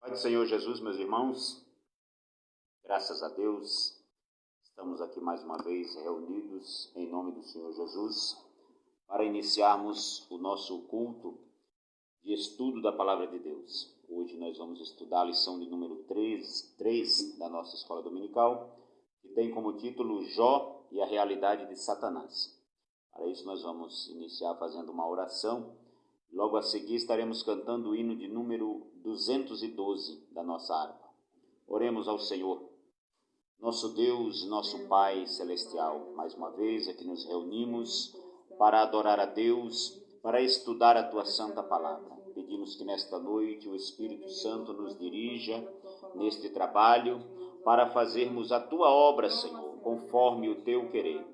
Pai do Senhor Jesus, meus irmãos, graças a Deus, estamos aqui mais uma vez reunidos em nome do Senhor Jesus para iniciarmos o nosso culto de estudo da Palavra de Deus. Hoje nós vamos estudar a lição de número 3 da nossa escola dominical, que tem como título Jó e a realidade de Satanás. Para isso nós vamos iniciar fazendo uma oração. Logo a seguir estaremos cantando o hino de número 212 da nossa harpa. Oremos ao Senhor, nosso Deus, nosso Pai Celestial. Mais uma vez aqui nos reunimos para adorar a Deus, para estudar a Tua Santa Palavra. Pedimos que nesta noite o Espírito Santo nos dirija neste trabalho para fazermos a Tua obra, Senhor, conforme o Teu querer.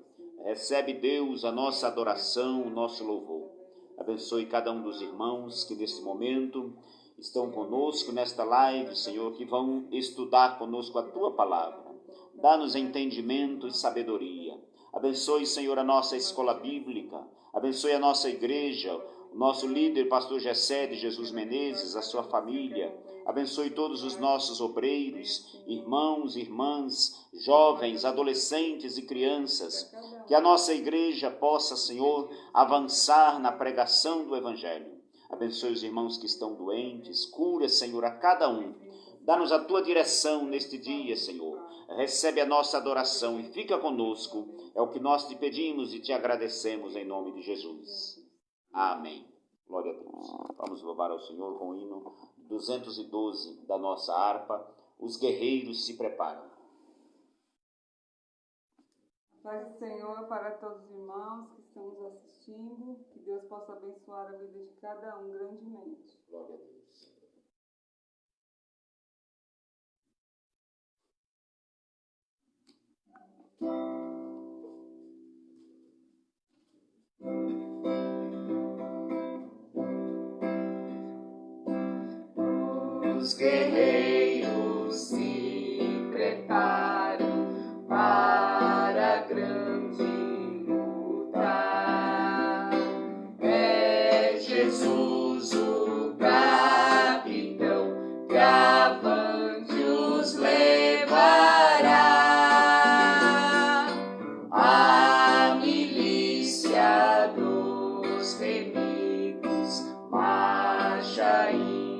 Recebe, Deus, a nossa adoração, o nosso louvor. Abençoe cada um dos irmãos que neste momento estão conosco nesta live, Senhor, que vão estudar conosco a Tua Palavra. Dá-nos entendimento e sabedoria. Abençoe, Senhor, a nossa escola bíblica. Abençoe a nossa igreja, o nosso líder, pastor Gessé de Jesus Menezes, a sua família. Abençoe todos os nossos obreiros, irmãos, irmãs, jovens, adolescentes e crianças. Que a nossa igreja possa, Senhor, avançar na pregação do Evangelho. Abençoe os irmãos que estão doentes. Cura, Senhor, a cada um. Dá-nos a Tua direção neste dia, Senhor. Recebe a nossa adoração e fica conosco. É o que nós te pedimos e te agradecemos em nome de Jesus. Amém. Glória a Deus. Vamos louvar ao Senhor com o hino 212 da nossa harpa. Os guerreiros se preparam. Paz do Senhor para todos os irmãos que estão nos assistindo. Que Deus possa abençoar a vida de cada um grandemente. Glória a Deus. Os guerreiros se preparam para a grande luta. É Jesus o capitão que avante os levará. A milícia dos remidos marcha impoluta.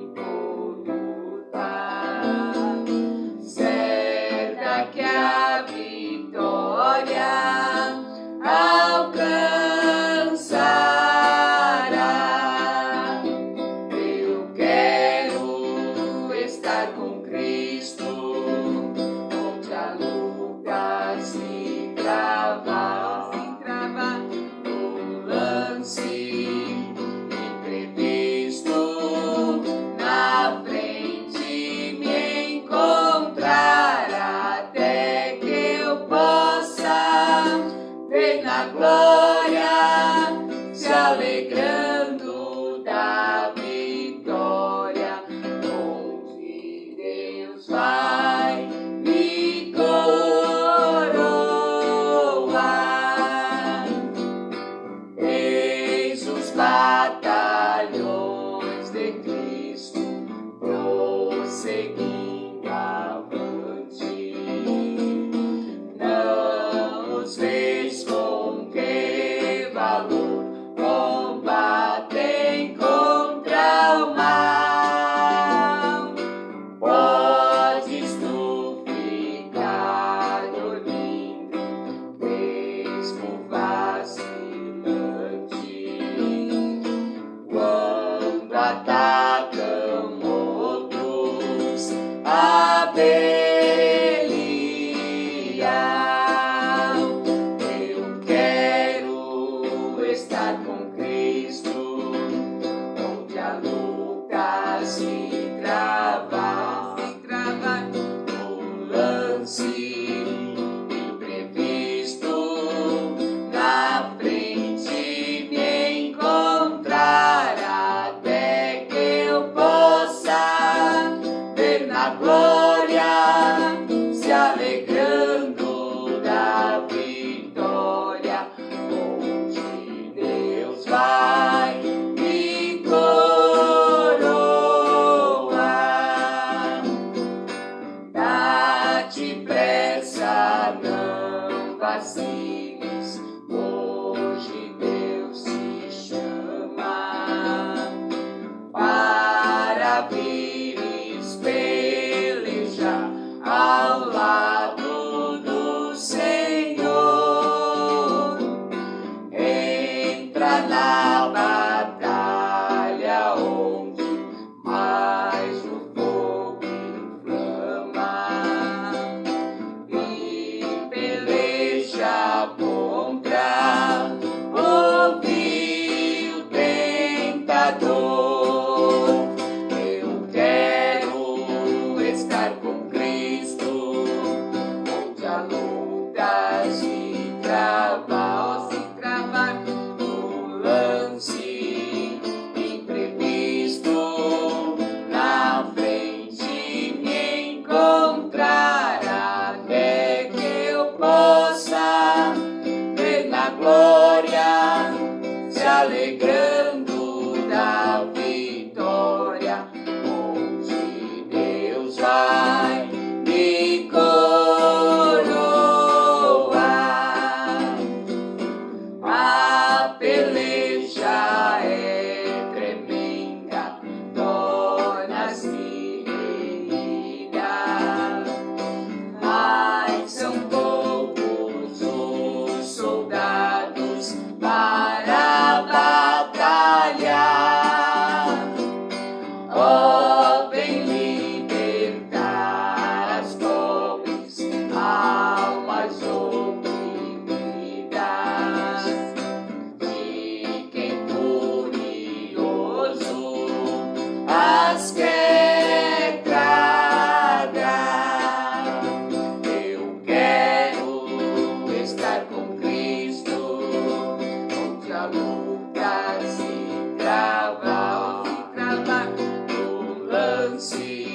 lance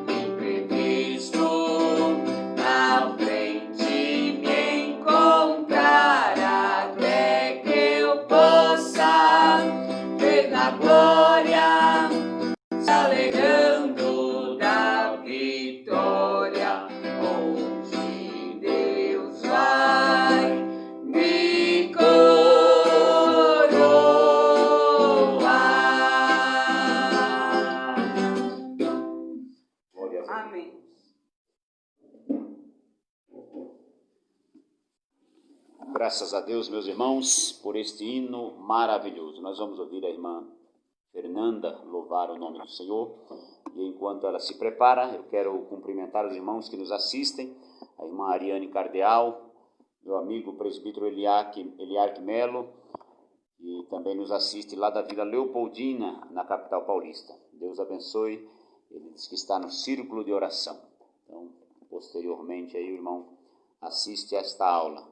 imprevisto na frente me encontrar, até que eu possa ver na glória se alegrando da vitória, onde Deus vai me coroar. Amém. Graças a Deus, meus irmãos, por este hino maravilhoso. Nós vamos ouvir a irmã Fernanda louvar o nome do Senhor. E enquanto ela se prepara, eu quero cumprimentar os irmãos que nos assistem. A irmã Ariane Cardeal, meu amigo presbítero Eliarque Melo, e também nos assiste lá da Vila Leopoldina, na capital paulista. Deus abençoe. Ele diz que está no círculo de oração. Então, posteriormente, aí o irmão assiste a esta aula.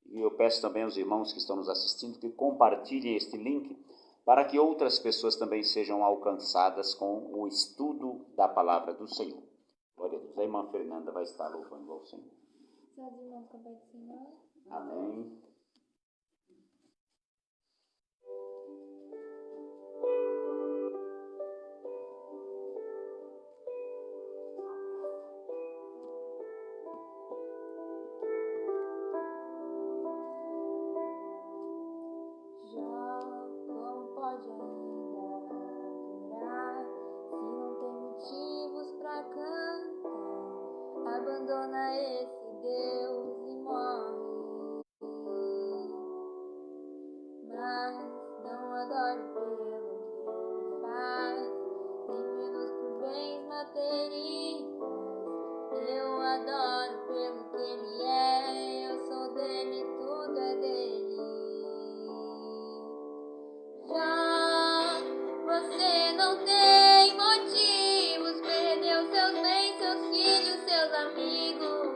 E eu peço também aos irmãos que estão nos assistindo que compartilhem este link para que outras pessoas também sejam alcançadas com o estudo da palavra do Senhor. Glória a Deus. A irmã Fernanda vai estar louvando ao Senhor. Amém. Pode ainda adorar, se não tem motivos pra cantar, abandona esse Deus e morre. Mas não adore pelo que ele faz, nem menos por bens materiais. Eu adoro pelo que ele é, eu sou dele, tudo é dele. Já você não tem motivos, perdeu seus bens, seus filhos, seus amigos.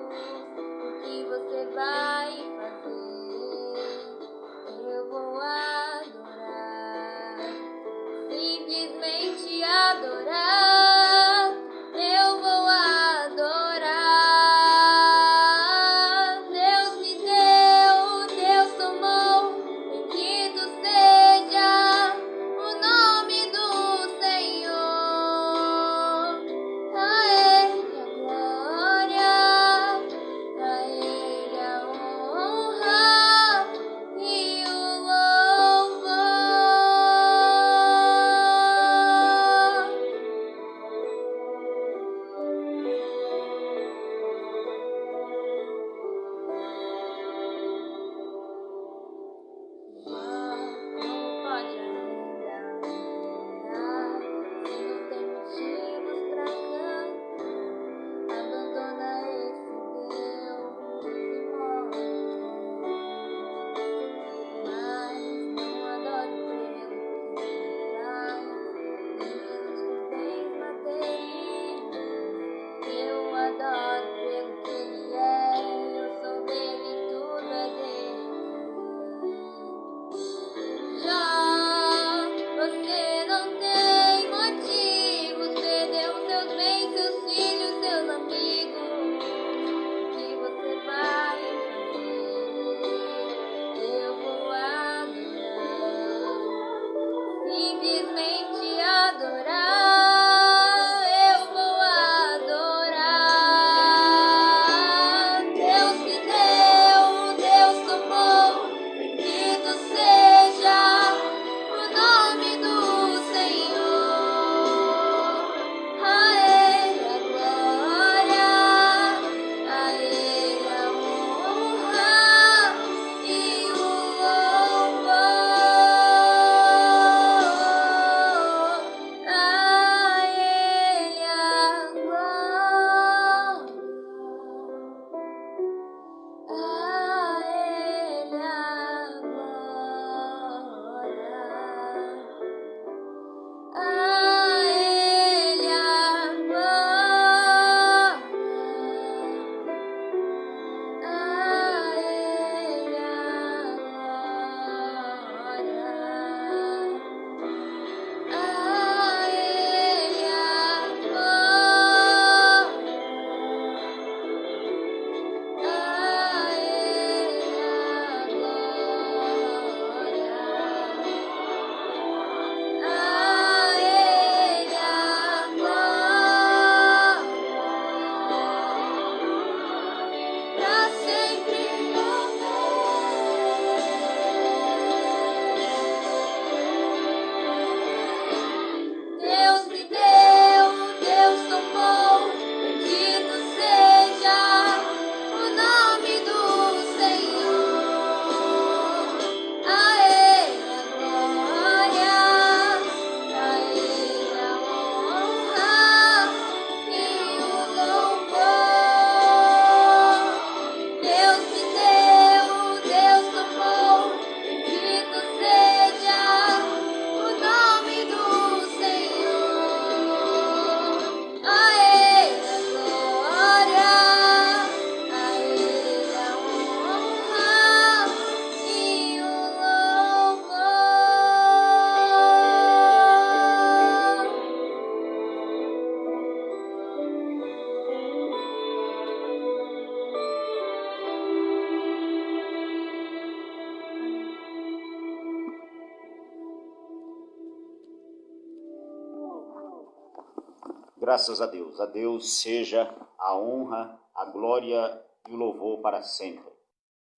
Graças a Deus seja a honra, a glória e o louvor para sempre.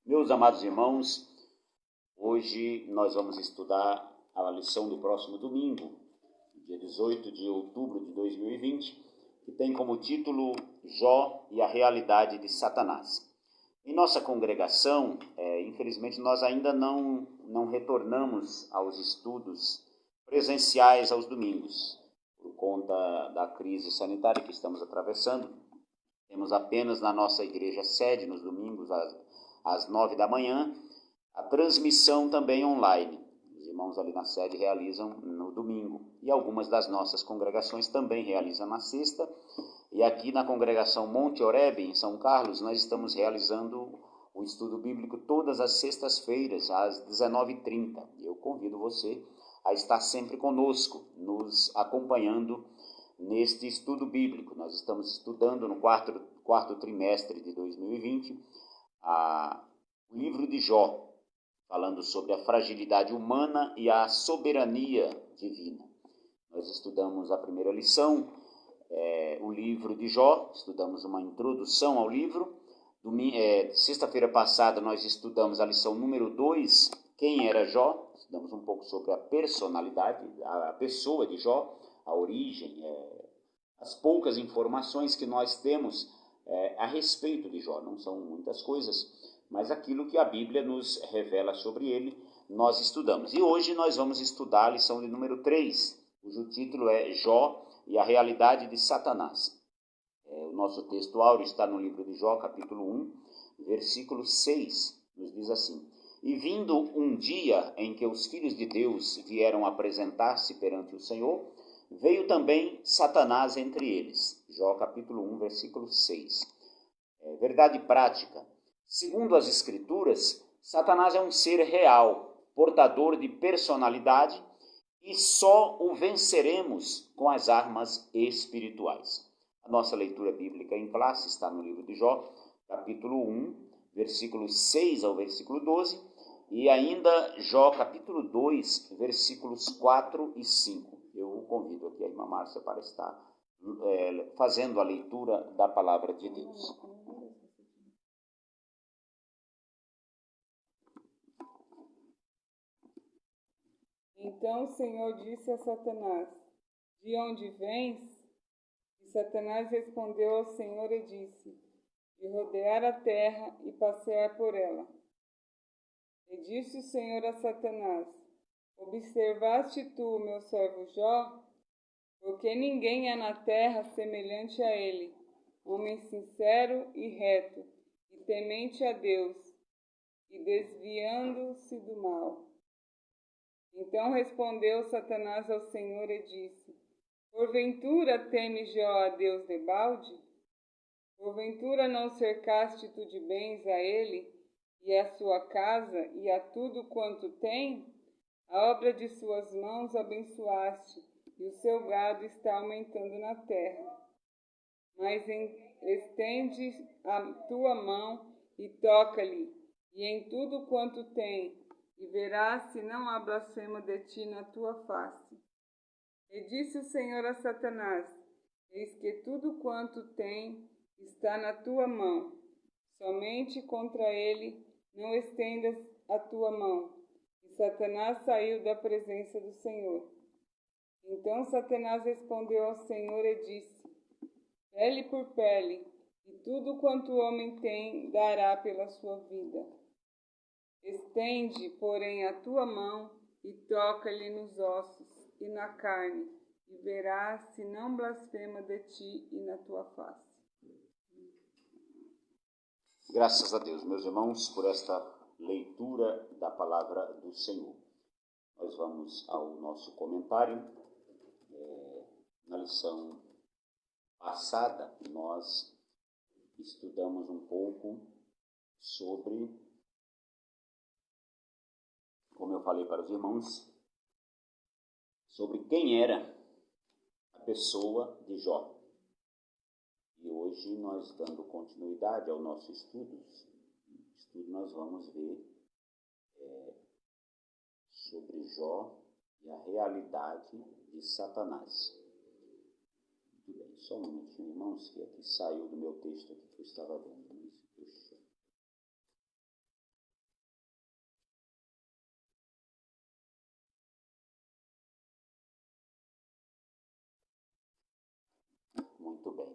Meus amados irmãos, hoje nós vamos estudar a lição do próximo domingo, dia 18 de outubro de 2020, que tem como título Jó e a realidade de Satanás. Em nossa congregação, infelizmente nós ainda não retornamos aos estudos presenciais aos domingos, por conta da crise sanitária que estamos atravessando. Temos apenas na nossa igreja sede, nos domingos, às 9 da manhã, a transmissão também online. Os irmãos ali na sede realizam no domingo, e algumas das nossas congregações também realizam na sexta. E aqui na congregação Monte Oreb, em São Carlos, nós estamos realizando o estudo bíblico todas as sextas-feiras, às 19h30. Eu convido você a estar sempre conosco, nos acompanhando neste estudo bíblico. Nós estamos estudando no quarto trimestre de 2020 o livro de Jó, falando sobre a fragilidade humana e a soberania divina. Nós estudamos a primeira lição, o livro de Jó, estudamos uma introdução ao livro. Sexta-feira passada nós estudamos a lição número 2, quem era Jó. Estudamos um pouco sobre a personalidade, a pessoa de Jó, a origem, as poucas informações que nós temos a respeito de Jó. Não são muitas coisas, mas aquilo que a Bíblia nos revela sobre ele, nós estudamos. E hoje nós vamos estudar a lição de número 3, cujo título é Jó e a realidade de Satanás. O nosso texto áureo está no livro de Jó, capítulo 1, versículo 6, nos diz assim: E vindo um dia em que os filhos de Deus vieram apresentar-se perante o Senhor, veio também Satanás entre eles. Jó, capítulo 1, versículo 6. Verdade prática. Segundo as Escrituras, Satanás é um ser real, portador de personalidade, e só o venceremos com as armas espirituais. A nossa leitura bíblica em classe está no livro de Jó, capítulo 1, versículos 6 ao versículo 12, e ainda Jó, capítulo 2, versículos 4 e 5. Eu convido aqui a irmã Márcia para estar fazendo a leitura da palavra de Deus. Então o Senhor disse a Satanás: De onde vens? E Satanás respondeu ao Senhor e disse: De rodear a terra e passear por ela. E disse o Senhor a Satanás: Observaste tu o meu servo Jó? Porque ninguém há na terra semelhante a ele, homem sincero e reto, e temente a Deus, e desviando-se do mal. Então respondeu Satanás ao Senhor e disse: Porventura teme Jó a Deus debalde? Porventura não cercaste tu de bens a ele, e a sua casa, e a tudo quanto tem? A obra de suas mãos abençoaste, e o seu gado está aumentando na terra. Mas estende a tua mão e toca-lhe, e em tudo quanto tem, e verás se não há blasfema de ti na tua face. E disse o Senhor a Satanás: Eis que tudo quanto tem está na tua mão, somente contra ele não estendas a tua mão. E Satanás saiu da presença do Senhor. Então Satanás respondeu ao Senhor e disse: Pele por pele, e tudo quanto o homem tem dará pela sua vida. Estende, porém, a tua mão e toca-lhe nos ossos e na carne, e verás se não blasfema de ti e na tua face. Graças a Deus, meus irmãos, por esta leitura da palavra do Senhor. Nós vamos ao nosso comentário. Na lição passada, nós estudamos um pouco sobre, como eu falei para os irmãos, sobre quem era a pessoa de Jó. E hoje, nós dando continuidade ao nosso estudo, nós vamos ver sobre Jó e a realidade de Satanás. Muito bem. Só um minutinho, irmãos, que aqui saiu do meu texto aqui que eu estava vendo. Puxa. Muito bem.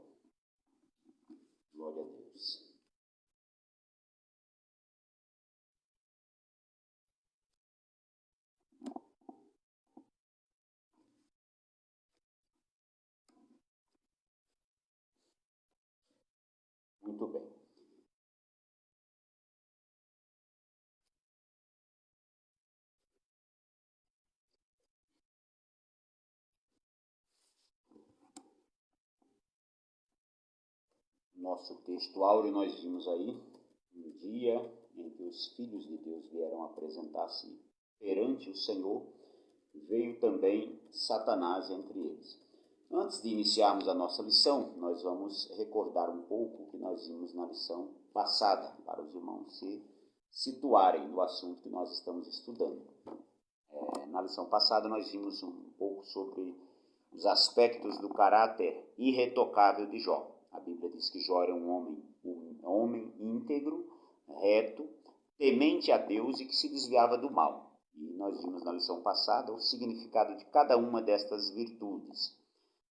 Glória a Deus. Muito bem. Nosso texto áureo nós vimos aí, um dia em que os filhos de Deus vieram apresentar-se perante o Senhor, veio também Satanás entre eles. Antes de iniciarmos a nossa lição, nós vamos recordar um pouco o que nós vimos na lição passada, para os irmãos se situarem no assunto que nós estamos estudando. Na lição passada nós vimos um pouco sobre os aspectos do caráter irretocável de Jó. A Bíblia diz que Jó era um homem íntegro, reto, temente a Deus e que se desviava do mal. E nós vimos na lição passada o significado de cada uma destas virtudes.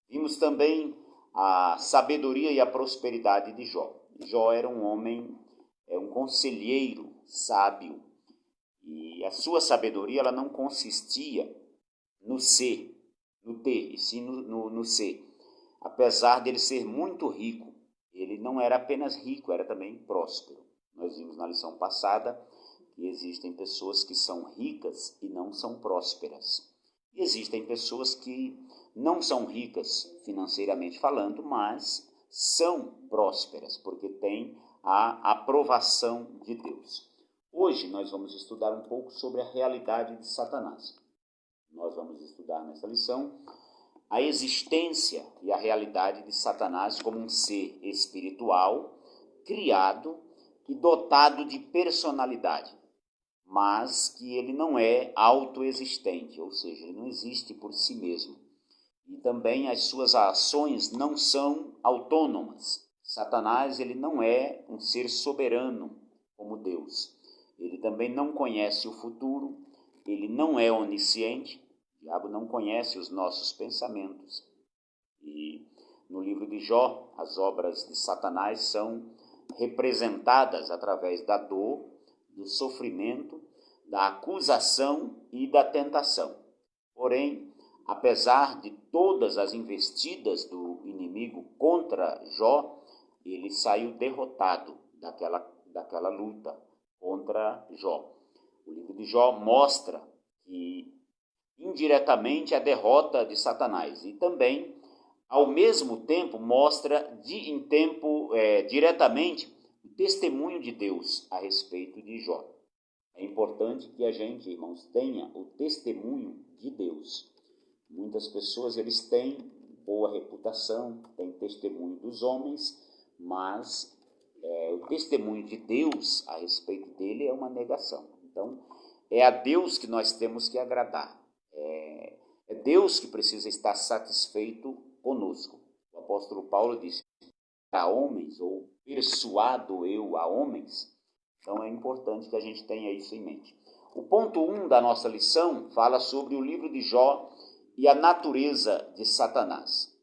Vimos também a sabedoria e a prosperidade de Jó. Jó era um homem, um conselheiro sábio. E a sua sabedoria ela não consistia no ser, no ter, e sim no ser. Apesar dele ser muito rico, ele não era apenas rico, era também próspero. Nós vimos na lição passada que existem pessoas que são ricas e não são prósperas. E existem pessoas que não são ricas financeiramente falando, mas são prósperas, porque têm a aprovação de Deus. Hoje nós vamos estudar um pouco sobre a realidade de Satanás. Nós vamos estudar nessa lição a existência e a realidade de Satanás como um ser espiritual, criado e dotado de personalidade, mas que ele não é autoexistente, ou seja, ele não existe por si mesmo. E também as suas ações não são autônomas. Satanás ele não é um ser soberano como Deus. Ele também não conhece o futuro, ele não é onisciente. O diabo não conhece os nossos pensamentos. E no livro de Jó, as obras de Satanás são representadas através da dor, do sofrimento, da acusação e da tentação. Porém, apesar de todas as investidas do inimigo contra Jó, ele saiu derrotado daquela luta contra Jó. O livro de Jó mostra que indiretamente a derrota de Satanás e também, ao mesmo tempo, mostra diretamente o testemunho de Deus a respeito de Jó. É importante que a gente, irmãos, tenha o testemunho de Deus. Muitas pessoas eles têm boa reputação, têm testemunho dos homens, mas o testemunho de Deus a respeito dele é uma negação. Então, é a Deus que nós temos que agradar. É Deus que precisa estar satisfeito conosco. O apóstolo Paulo disse a homens, ou persuado eu a homens. Então é importante que a gente tenha isso em mente. O ponto 1 da nossa lição fala sobre o livro de Jó e a natureza de Satanás.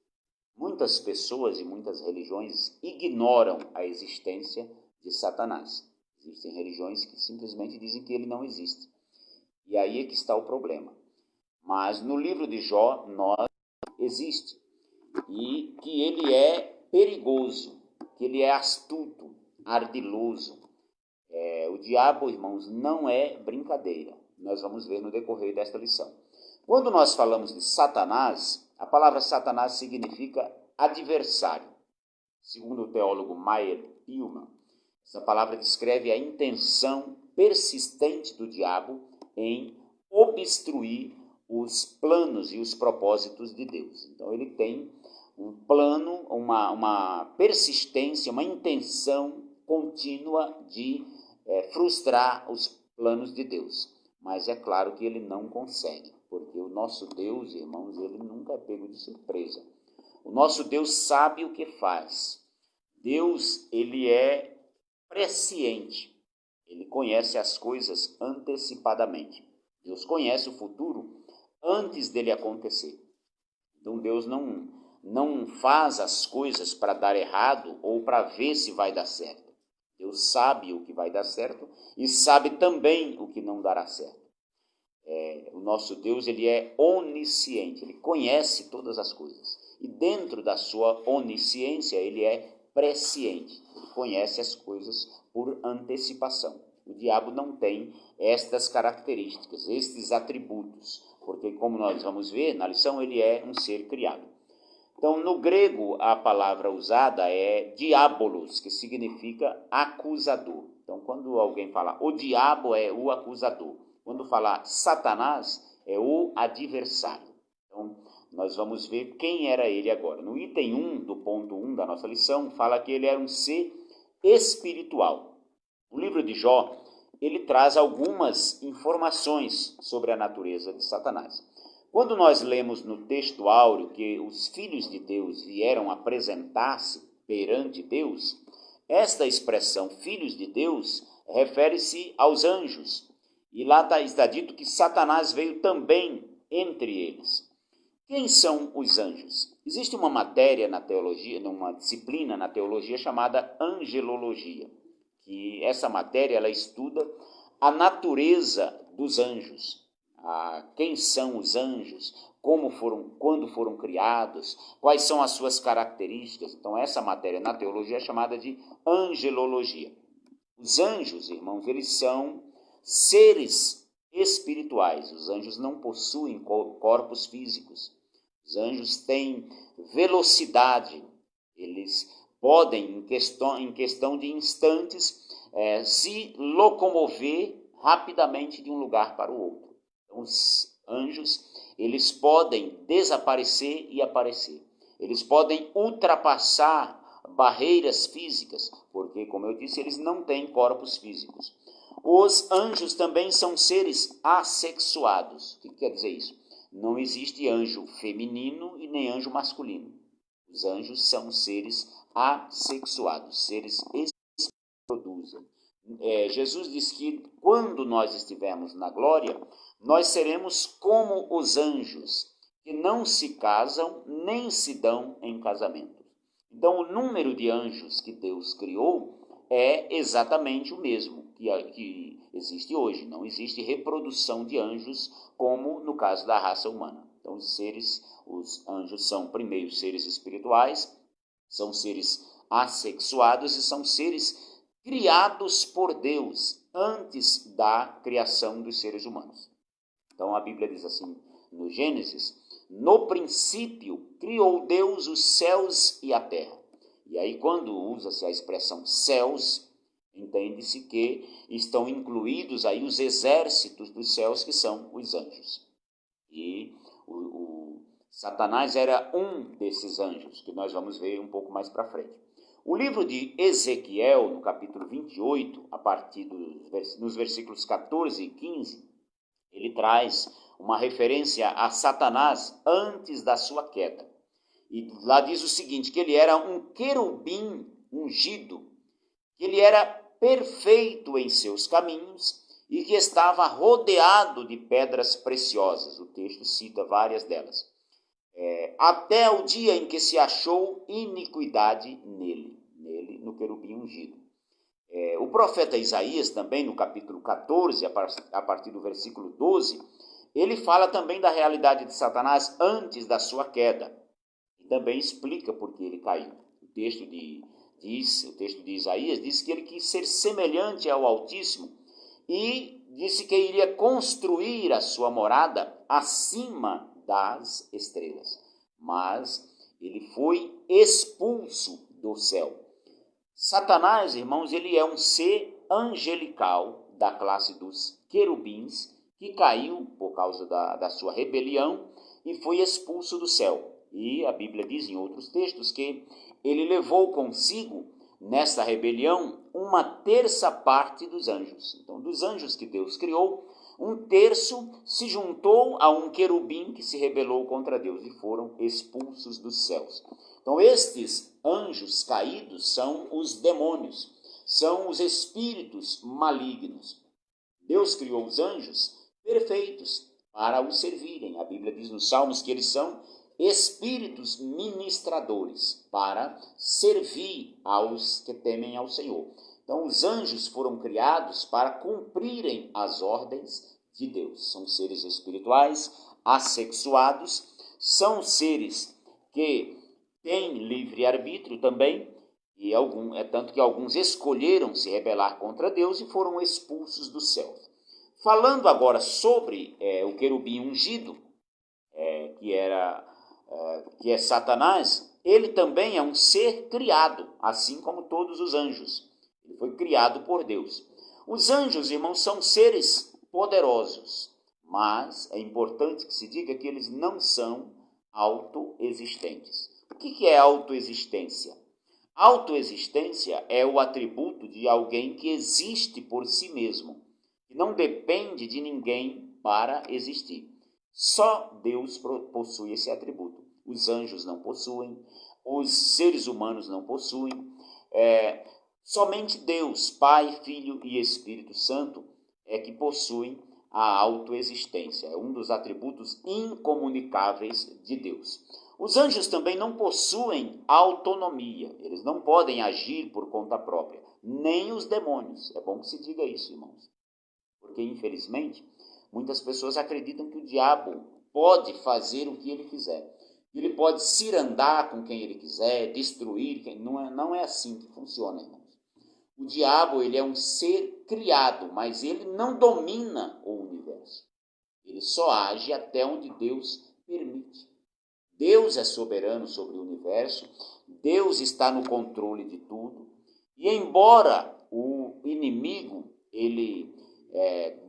Muitas pessoas e muitas religiões ignoram a existência de Satanás. Existem religiões que simplesmente dizem que ele não existe. E aí é que está o problema. Mas no livro de Jó, existe. E que ele é perigoso, que ele é astuto, ardiloso. O diabo, irmãos, não é brincadeira. Nós vamos ver no decorrer desta lição. Quando nós falamos de Satanás, a palavra Satanás significa adversário. Segundo o teólogo Meyer Hillman, essa palavra descreve a intenção persistente do diabo em obstruir os planos e os propósitos de Deus. Então ele tem um plano, uma persistência, uma intenção contínua de frustrar os planos de Deus. Mas é claro que ele não consegue, porque o nosso Deus, irmãos, ele nunca é pego de surpresa. O nosso Deus sabe o que faz. Deus, ele é presciente. Ele conhece as coisas antecipadamente. Deus conhece o futuro antes dele acontecer. Então Deus não faz as coisas para dar errado ou para ver se vai dar certo. Deus sabe o que vai dar certo e sabe também o que não dará certo. O nosso Deus, ele é onisciente, ele conhece todas as coisas. E dentro da sua onisciência, ele é presciente, ele conhece as coisas por antecipação. O diabo não tem estas características, estes atributos, porque, como nós vamos ver na lição, ele é um ser criado. Então, no grego, a palavra usada é diabolos, que significa acusador. Então, quando alguém fala o diabo, é o acusador. Quando falar Satanás, é o adversário. Então, nós vamos ver quem era ele agora. No item 1 do ponto 1 da nossa lição, fala que ele era um ser espiritual. O livro de Jó, ele traz algumas informações sobre a natureza de Satanás. Quando nós lemos no texto áureo que os filhos de Deus vieram apresentar-se perante Deus, esta expressão, filhos de Deus, refere-se aos anjos. E lá está dito que Satanás veio também entre eles. Quem são os anjos? Existe uma matéria na teologia, uma disciplina na teologia chamada angelologia, que essa matéria ela estuda a natureza dos anjos. Quem são os anjos, quando foram criados, quais são as suas características. Então, essa matéria na teologia é chamada de angelologia. Os anjos, irmãos, eles são seres espirituais. Os anjos não possuem corpos físicos. Os anjos têm velocidade. Eles podem, em questão de instantes, se locomover rapidamente de um lugar para o outro. Então, os anjos, eles podem desaparecer e aparecer. Eles podem ultrapassar barreiras físicas, porque, como eu disse, eles não têm corpos físicos. Os anjos também são seres assexuados. O que quer dizer isso? Não existe anjo feminino e nem anjo masculino. Os anjos são seres assexuados, seres que se reproduzem. Jesus diz que quando nós estivermos na glória, nós seremos como os anjos, que não se casam nem se dão em casamento. Então, o número de anjos que Deus criou é exatamente o mesmo que existe hoje. Não existe reprodução de anjos como no caso da raça humana. Então, os anjos são, primeiro, seres espirituais, são seres assexuados e são seres criados por Deus antes da criação dos seres humanos. Então, a Bíblia diz assim, no Gênesis, no princípio criou Deus os céus e a terra. E aí, quando usa-se a expressão céus, entende-se que estão incluídos aí os exércitos dos céus, que são os anjos. E o Satanás era um desses anjos, que nós vamos ver um pouco mais para frente. O livro de Ezequiel, no capítulo 28, a partir nos versículos 14 e 15, ele traz uma referência a Satanás antes da sua queda. E lá diz o seguinte, que ele era um querubim ungido, que ele era perfeito em seus caminhos e que estava rodeado de pedras preciosas. O texto cita várias delas. Até o dia em que se achou iniquidade nele, no querubim ungido. O profeta Isaías também, no capítulo 14, a partir do versículo 12, ele fala também da realidade de Satanás antes da sua queda. E também explica por que ele caiu. O texto de Isaías diz que ele quis ser semelhante ao Altíssimo e disse que iria construir a sua morada acima das estrelas. Mas ele foi expulso do céu. Satanás, irmãos, ele é um ser angelical da classe dos querubins que caiu por causa da sua rebelião e foi expulso do céu. E a Bíblia diz em outros textos que ele levou consigo, nessa rebelião, 1/3 parte dos anjos. Então, dos anjos que Deus criou, Um terço se juntou a um querubim que se rebelou contra Deus e foram expulsos dos céus. Então, estes anjos caídos são os demônios, são os espíritos malignos. Deus criou os anjos perfeitos para o servirem. A Bíblia diz nos Salmos que eles são espíritos ministradores para servir aos que temem ao Senhor. Então, os anjos foram criados para cumprirem as ordens de Deus. São seres espirituais, assexuados, são seres que têm livre-arbítrio também, e tanto que alguns escolheram se rebelar contra Deus e foram expulsos do céu. Falando agora sobre o querubim ungido, que é Satanás, ele também é um ser criado, assim como todos os anjos. Ele foi criado por Deus. Os anjos, irmãos, são seres poderosos, mas é importante que se diga que eles não são autoexistentes. O que é autoexistência? Autoexistência é o atributo de alguém que existe por si mesmo, que não depende de ninguém para existir. Só Deus possui esse atributo. Os anjos não possuem, os seres humanos não possuem. Somente Deus, Pai, Filho e Espírito Santo é que possuem a autoexistência. É um dos atributos incomunicáveis de Deus. Os anjos também não possuem autonomia. Eles não podem agir por conta própria. Nem os demônios. É bom que se diga isso, irmãos. Porque, infelizmente, muitas pessoas acreditam que o diabo pode fazer o que ele quiser. Ele pode cirandar com quem ele quiser, destruir. Não é assim que funciona, irmãos. O diabo, ele é um ser criado, mas ele não domina o universo. Ele só age até onde Deus permite. Deus é soberano sobre o universo, Deus está no controle de tudo, e embora o inimigo, ele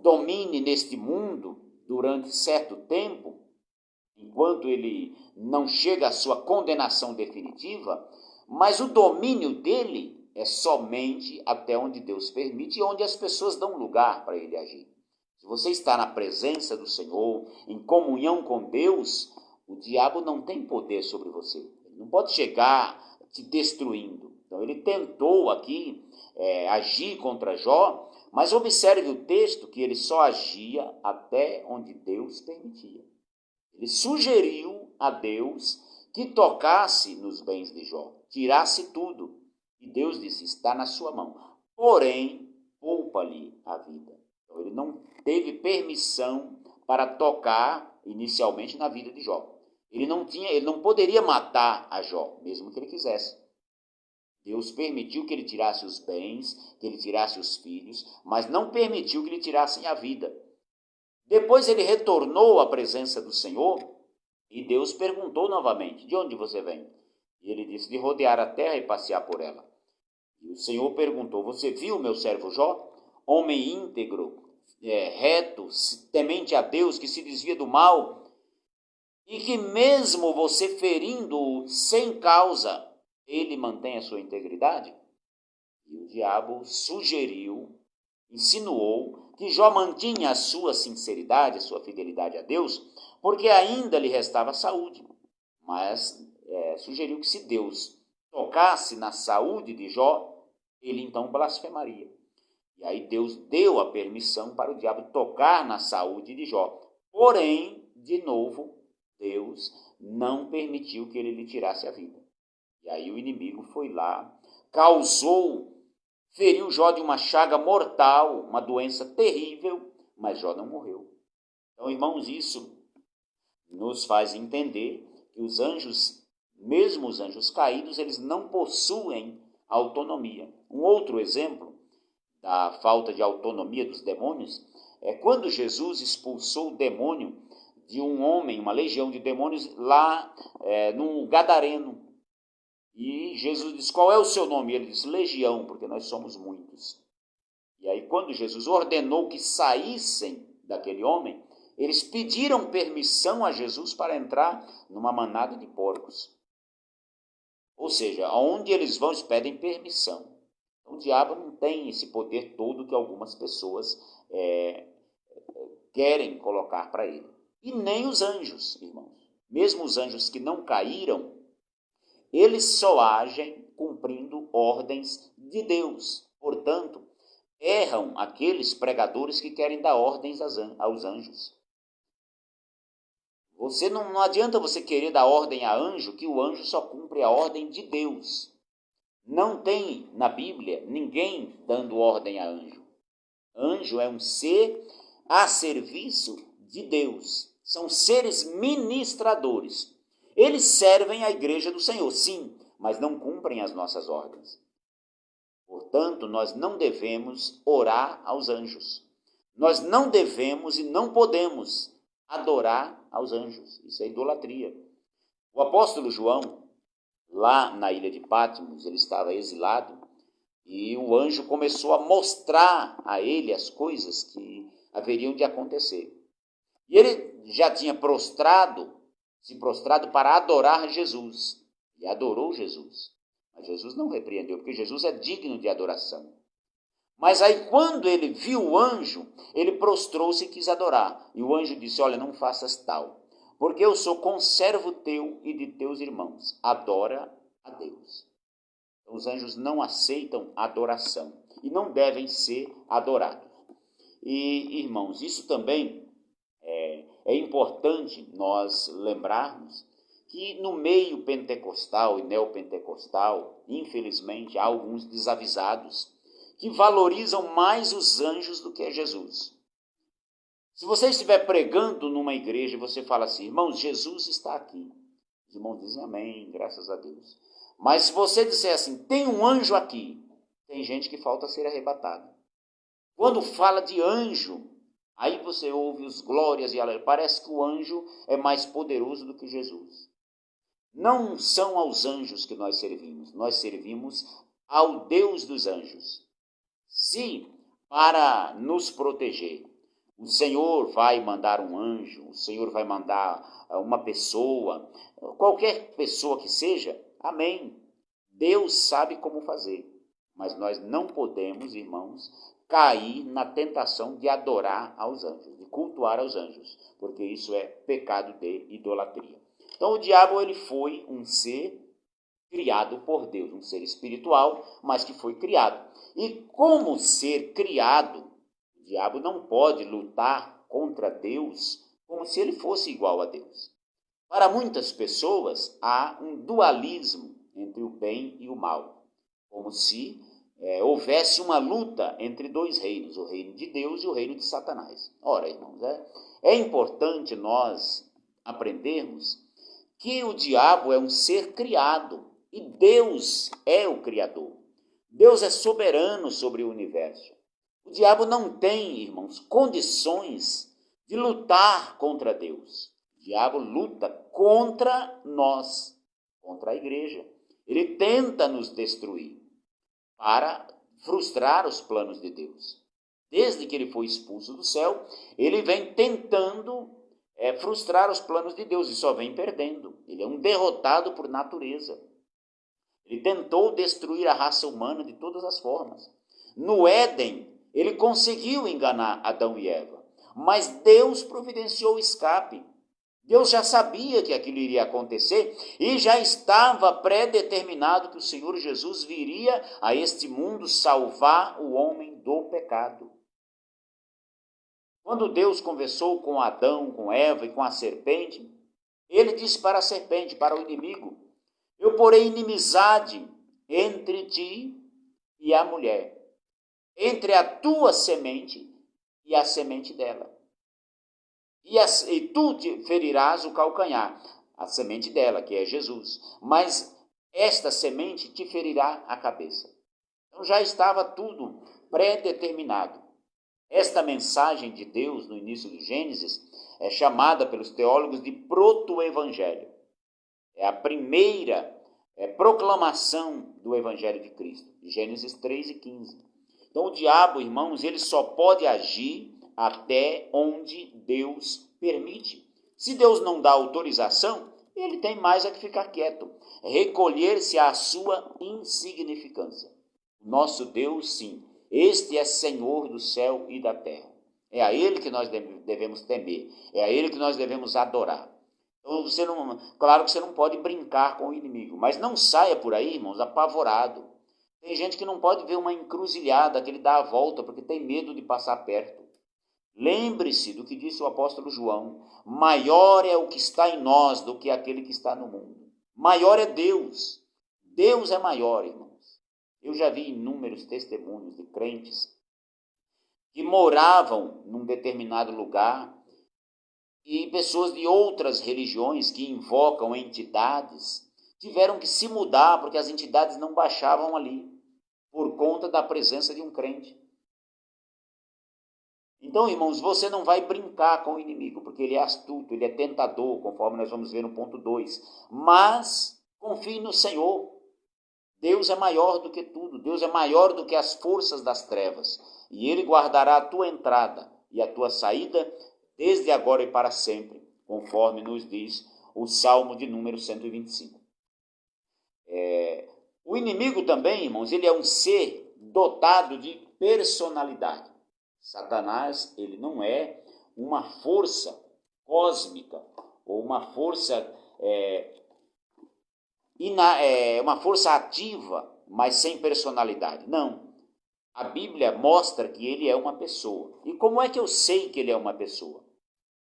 domine neste mundo durante certo tempo, enquanto ele não chega à sua condenação definitiva, mas o domínio dele é somente até onde Deus permite e onde as pessoas dão lugar para ele agir. Se você está na presença do Senhor, em comunhão com Deus, o diabo não tem poder sobre você. Ele não pode chegar te destruindo. Então ele tentou aqui agir contra Jó, mas observe o texto que ele só agia até onde Deus permitia. Ele sugeriu a Deus que tocasse nos bens de Jó, tirasse tudo. E Deus disse, está na sua mão. Porém, poupa-lhe a vida. Então, ele não teve permissão para tocar inicialmente na vida de Jó. Ele não poderia matar a Jó, mesmo que ele quisesse. Deus permitiu que ele tirasse os bens, que ele tirasse os filhos, mas não permitiu que lhe tirassem a vida. Depois ele retornou à presença do Senhor e Deus perguntou novamente, de onde você vem? E ele disse, de rodear a terra e passear por ela. E o Senhor perguntou, você viu meu servo Jó? Homem íntegro, reto, temente a Deus, que se desvia do mal, e que mesmo você ferindo-o sem causa, ele mantém a sua integridade? E o diabo sugeriu, insinuou, que Jó mantinha a sua sinceridade, a sua fidelidade a Deus, porque ainda lhe restava saúde. Mas sugeriu que se Deus tocasse na saúde de Jó, ele então blasfemaria. E aí Deus deu a permissão para o diabo tocar na saúde de Jó. Porém, de novo, Deus não permitiu que ele lhe tirasse a vida. E aí o inimigo foi lá, feriu Jó de uma chaga mortal, uma doença terrível, mas Jó não morreu. Então, irmãos, isso nos faz entender que os anjos, mesmo os anjos caídos, eles não possuem autonomia. Um outro exemplo da falta de autonomia dos demônios é quando Jesus expulsou o demônio de um homem, uma legião de demônios, lá no Gadareno. E Jesus disse, qual é o seu nome? E ele disse, legião, porque nós somos muitos. E aí quando Jesus ordenou que saíssem daquele homem, eles pediram permissão a Jesus para entrar numa manada de porcos. Ou seja, aonde eles vão, eles pedem permissão. Então, o diabo não tem esse poder todo que algumas pessoas querem colocar para ele. E nem os anjos, irmãos. Mesmo os anjos que não caíram, eles só agem cumprindo ordens de Deus. Portanto, erram aqueles pregadores que querem dar ordens aos anjos. Você não adianta você querer dar ordem a anjo, que o anjo só cumpre a ordem de Deus. Não tem na Bíblia ninguém dando ordem a anjo. Anjo é um ser a serviço de Deus. São seres ministradores. Eles servem à igreja do Senhor, sim, mas não cumprem as nossas ordens. Portanto, nós não devemos orar aos anjos. Nós não devemos e não podemos adorar aos anjos. Isso é idolatria. O apóstolo João, lá na ilha de Patmos, ele estava exilado e o anjo começou a mostrar a ele as coisas que haveriam de acontecer. E ele já tinha se prostrado para adorar Jesus. E adorou Jesus. Mas Jesus não repreendeu, porque Jesus é digno de adoração. Mas aí quando ele viu o anjo, ele prostrou-se e quis adorar. E o anjo disse, olha, não faças tal, porque eu sou conservo teu e de teus irmãos. Adora a Deus. Então, os anjos não aceitam adoração e não devem ser adorados. E, irmãos, isso também é importante nós lembrarmos que no meio pentecostal e neopentecostal, infelizmente, há alguns desavisados que valorizam mais os anjos do que a Jesus. Se você estiver pregando numa igreja e você fala assim, irmãos, Jesus está aqui. Os irmãos dizem amém, graças a Deus. Mas se você disser assim, tem um anjo aqui, tem gente que falta ser arrebatada. Quando fala de anjo, aí você ouve os glórias e parece que o anjo é mais poderoso do que Jesus. Não são aos anjos que nós servimos ao Deus dos anjos. Se para nos proteger, o Senhor vai mandar um anjo, o Senhor vai mandar uma pessoa, qualquer pessoa que seja, amém. Deus sabe como fazer, mas nós não podemos, irmãos, cair na tentação de adorar aos anjos, de cultuar aos anjos, porque isso é pecado de idolatria. Então o diabo ele foi um ser criado por Deus, um ser espiritual, mas que foi criado. E como ser criado, o diabo não pode lutar contra Deus como se ele fosse igual a Deus. Para muitas pessoas há um dualismo entre o bem e o mal, como se houvesse uma luta entre dois reinos, o reino de Deus e o reino de Satanás. Ora, irmãos, é importante nós aprendermos que o diabo é um ser criado e Deus é o Criador. Deus é soberano sobre o universo. O diabo não tem, irmãos, condições de lutar contra Deus. O diabo luta contra nós, contra a igreja. Ele tenta nos destruir para frustrar os planos de Deus. Desde que ele foi expulso do céu, ele vem tentando frustrar os planos de Deus e só vem perdendo. Ele é um derrotado por natureza. Ele tentou destruir a raça humana de todas as formas. No Éden, ele conseguiu enganar Adão e Eva, mas Deus providenciou o escape. Deus já sabia que aquilo iria acontecer e já estava predeterminado que o Senhor Jesus viria a este mundo salvar o homem do pecado. Quando Deus conversou com Adão, com Eva e com a serpente, ele disse para a serpente, para o inimigo, eu porei inimizade entre ti e a mulher, entre a tua semente e a semente dela. E tu te ferirás o calcanhar, a semente dela, que é Jesus, mas esta semente te ferirá a cabeça. Então já estava tudo pré-determinado. Esta mensagem de Deus no início do Gênesis é chamada pelos teólogos de proto-evangelho. É a primeira proclamação do Evangelho de Cristo, Gênesis 3 e 15. Então o diabo, irmãos, ele só pode agir até onde Deus permite. Se Deus não dá autorização, ele tem mais a que ficar quieto, recolher-se à sua insignificância. Nosso Deus, sim, este é Senhor do céu e da terra. É a Ele que nós devemos temer, é a Ele que nós devemos adorar. Então, claro que você não pode brincar com o inimigo, mas não saia por aí, irmãos, apavorado. Tem gente que não pode ver uma encruzilhada, que ele dá a volta, porque tem medo de passar perto. Lembre-se do que disse o apóstolo João: maior é o que está em nós do que aquele que está no mundo. Maior é Deus. Deus é maior, irmãos. Eu já vi inúmeros testemunhos de crentes que moravam num determinado lugar e pessoas de outras religiões que invocam entidades tiveram que se mudar porque as entidades não baixavam ali por conta da presença de um crente. Então, irmãos, você não vai brincar com o inimigo, porque ele é astuto, ele é tentador, conforme nós vamos ver no ponto 2. Mas confie no Senhor. Deus é maior do que tudo, Deus é maior do que as forças das trevas. E Ele guardará a tua entrada e a tua saída desde agora e para sempre, conforme nos diz o Salmo de número 125. O inimigo também, irmãos, ele é um ser dotado de personalidade. Satanás, ele não é uma força cósmica ou uma força uma força ativa, mas sem personalidade. Não. A Bíblia mostra que ele é uma pessoa. E como é que eu sei que ele é uma pessoa?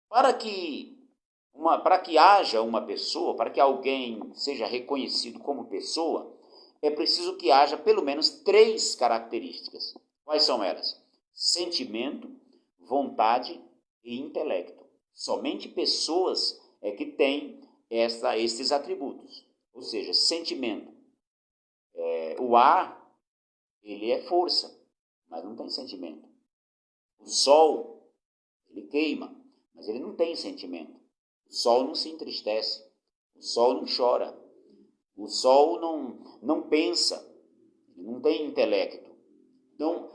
Para que haja uma pessoa, para que alguém seja reconhecido como pessoa, é preciso que haja pelo menos 3 características. Quais são elas? Sentimento, vontade e intelecto. Somente pessoas que têm esses atributos. Ou seja, sentimento. O ar, ele é força, mas não tem sentimento. O sol, ele queima, mas ele não tem sentimento. O sol não se entristece, o sol não chora, o sol não pensa, não tem intelecto. Então,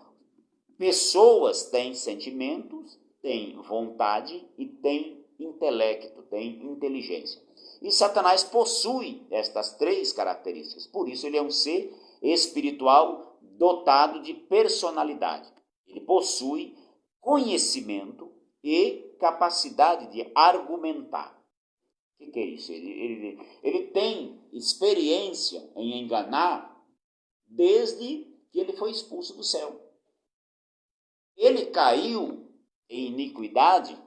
pessoas têm sentimentos, têm vontade e têm intelecto, têm inteligência. E Satanás possui estas 3 características. Por isso ele é um ser espiritual dotado de personalidade. Ele possui conhecimento e capacidade de argumentar. O que é isso? Ele tem experiência em enganar desde que ele foi expulso do céu. Ele caiu em iniquidade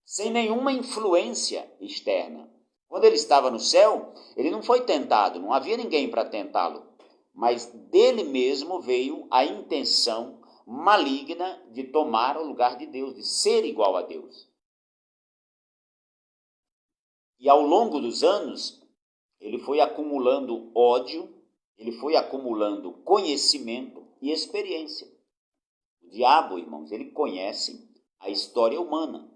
sem nenhuma influência externa. Quando ele estava no céu, ele não foi tentado, não havia ninguém para tentá-lo, mas dele mesmo veio a intenção maligna de tomar o lugar de Deus, de ser igual a Deus. E ao longo dos anos, ele foi acumulando ódio, ele foi acumulando conhecimento e experiência. O diabo, irmãos, ele conhece a história humana,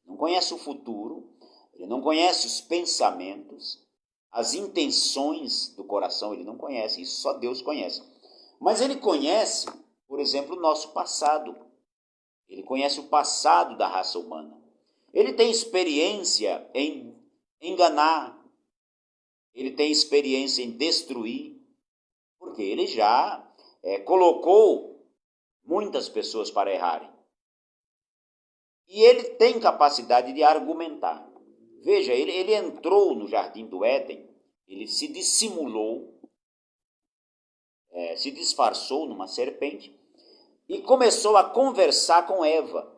não conhece o futuro, ele não conhece os pensamentos, as intenções do coração, ele não conhece, isso só Deus conhece. Mas ele conhece, por exemplo, o nosso passado. Ele conhece o passado da raça humana. Ele tem experiência em enganar, ele tem experiência em destruir, porque ele já colocou muitas pessoas para errarem. E ele tem capacidade de argumentar. Veja, ele entrou no jardim do Éden, ele se dissimulou, se disfarçou numa serpente e começou a conversar com Eva.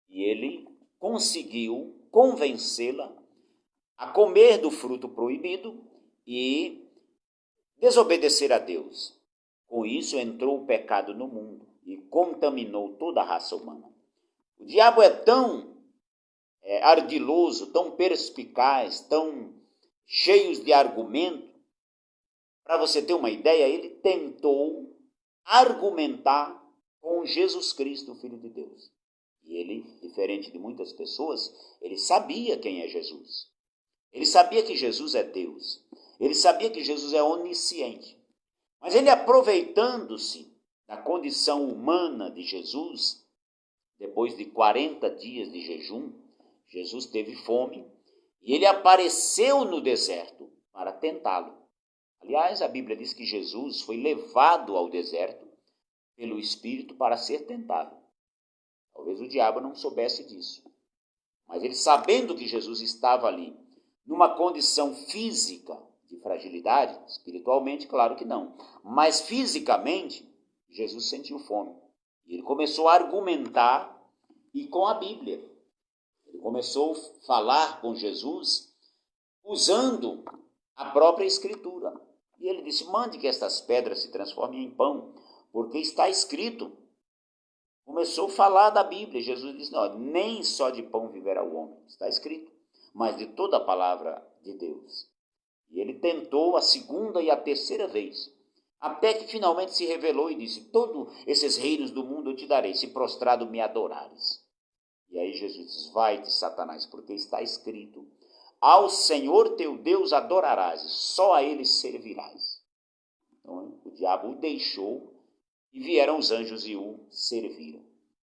E ele conseguiu convencê-la a comer do fruto proibido e desobedecer a Deus. Com isso entrou o pecado no mundo e contaminou toda a raça humana. O diabo é tão ardiloso, tão perspicaz, tão cheios de argumento. Para você ter uma ideia, ele tentou argumentar com Jesus Cristo, o Filho de Deus. E ele, diferente de muitas pessoas, ele sabia quem é Jesus. Ele sabia que Jesus é Deus. Ele sabia que Jesus é onisciente. Mas ele, aproveitando-se da condição humana de Jesus, depois de 40 dias de jejum, Jesus teve fome e ele apareceu no deserto para tentá-lo. Aliás, a Bíblia diz que Jesus foi levado ao deserto pelo Espírito para ser tentado. Talvez o diabo não soubesse disso. Mas ele, sabendo que Jesus estava ali, numa condição física de fragilidade, espiritualmente, claro que não, mas fisicamente, Jesus sentiu fome. E ele começou a argumentar, e com a Bíblia. Ele começou a falar com Jesus usando a própria Escritura. E ele disse: mande que estas pedras se transformem em pão, porque está escrito. Começou a falar da Bíblia. Jesus disse: não, nem só de pão viverá o homem, está escrito, mas de toda a palavra de Deus. E ele tentou a segunda e a terceira vez, até que finalmente se revelou e disse: todos esses reinos do mundo eu te darei, se prostrado me adorares. E aí Jesus diz: vai-te, Satanás, porque está escrito: ao Senhor teu Deus adorarás, só a ele servirás. Então o diabo o deixou, e vieram os anjos e o serviram.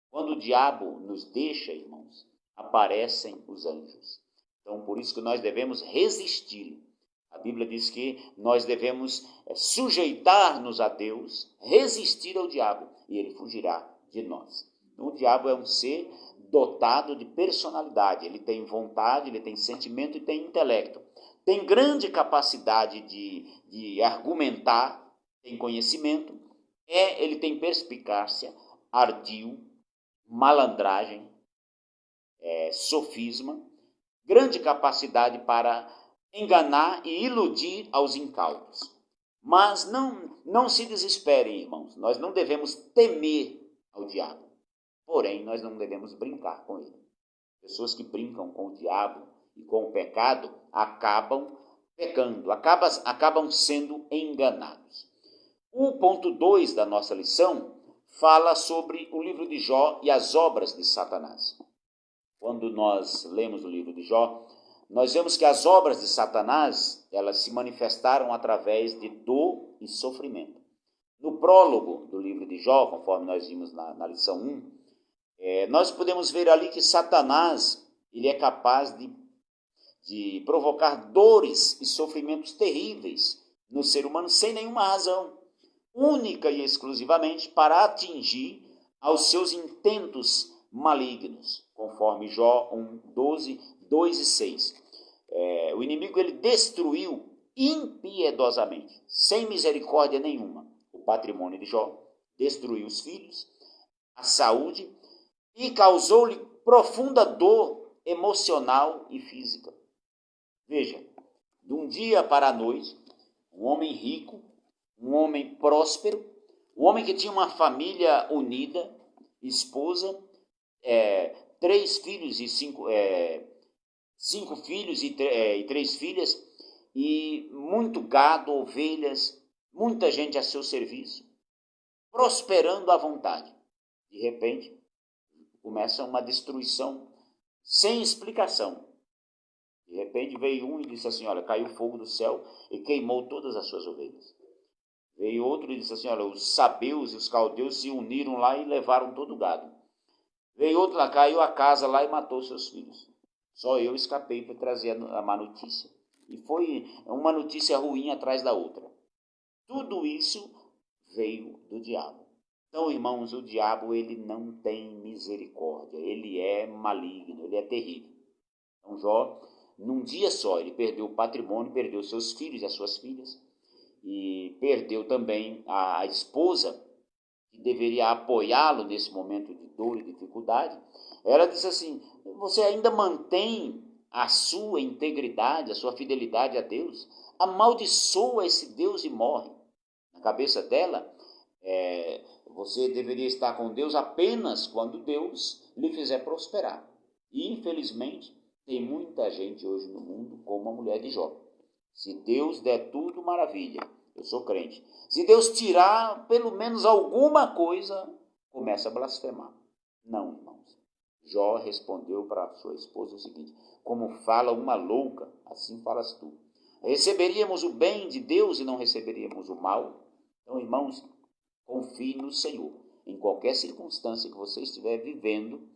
Quando o diabo nos deixa, irmãos, aparecem os anjos. Então, por isso que nós devemos resistir. A Bíblia diz que nós devemos sujeitar-nos a Deus, resistir ao diabo, e ele fugirá de nós. Então, o diabo é um ser dotado de personalidade. Ele tem vontade, ele tem sentimento e tem intelecto. Tem grande capacidade de argumentar, tem conhecimento. Ele tem perspicácia, ardil, malandragem, sofisma, grande capacidade para enganar e iludir aos incautos. Mas não se desesperem, irmãos, nós não devemos temer ao diabo, porém nós não devemos brincar com ele. Pessoas que brincam com o diabo e com o pecado acabam pecando, acabam sendo enganados. O ponto 2 da nossa lição fala sobre o livro de Jó e as obras de Satanás. Quando nós lemos o livro de Jó, nós vemos que as obras de Satanás, elas se manifestaram através de dor e sofrimento. No prólogo do livro de Jó, conforme nós vimos na lição 1, nós podemos ver ali que Satanás ele é capaz de provocar dores e sofrimentos terríveis no ser humano sem nenhuma razão, única e exclusivamente para atingir aos seus intentos malignos, conforme Jó 1, 12, 2 e 6. O inimigo ele destruiu impiedosamente, sem misericórdia nenhuma, o patrimônio de Jó, destruiu os filhos, a saúde e causou-lhe profunda dor emocional e física. Veja, de um dia para a noite, um homem rico, um homem próspero, um homem que tinha uma família unida, esposa, 3 filhos e 5 filhos e 3 filhas, e muito gado, ovelhas, muita gente a seu serviço, prosperando à vontade. De repente, começa uma destruição sem explicação. De repente veio um e disse assim: olha, caiu fogo do céu e queimou todas as suas ovelhas. Veio outro e disse assim: olha, os sabeus e os caldeus se uniram lá e levaram todo o gado. Veio outro lá, caiu a casa lá e matou seus filhos. Só eu escapei para trazer a má notícia. E foi uma notícia ruim atrás da outra. Tudo isso veio do diabo. Então, irmãos, o diabo ele não tem misericórdia. Ele é maligno, ele é terrível. Então, Jó, num dia só, ele perdeu o patrimônio, perdeu seus filhos e as suas filhas. E perdeu também a esposa, que deveria apoiá-lo nesse momento de dor e dificuldade. Ela disse assim: você ainda mantém a sua integridade, a sua fidelidade a Deus? Amaldiçoa esse Deus e morre. Na cabeça dela, você deveria estar com Deus apenas quando Deus lhe fizer prosperar. E infelizmente tem muita gente hoje no mundo como a mulher de Jó. Se Deus der tudo, maravilha, eu sou crente. Se Deus tirar pelo menos alguma coisa, começa a blasfemar. Não, irmãos. Jó respondeu para sua esposa o seguinte: como fala uma louca, assim falas tu. Receberíamos o bem de Deus e não receberíamos o mal? Então, irmãos, confie no Senhor. Em qualquer circunstância que você estiver vivendo,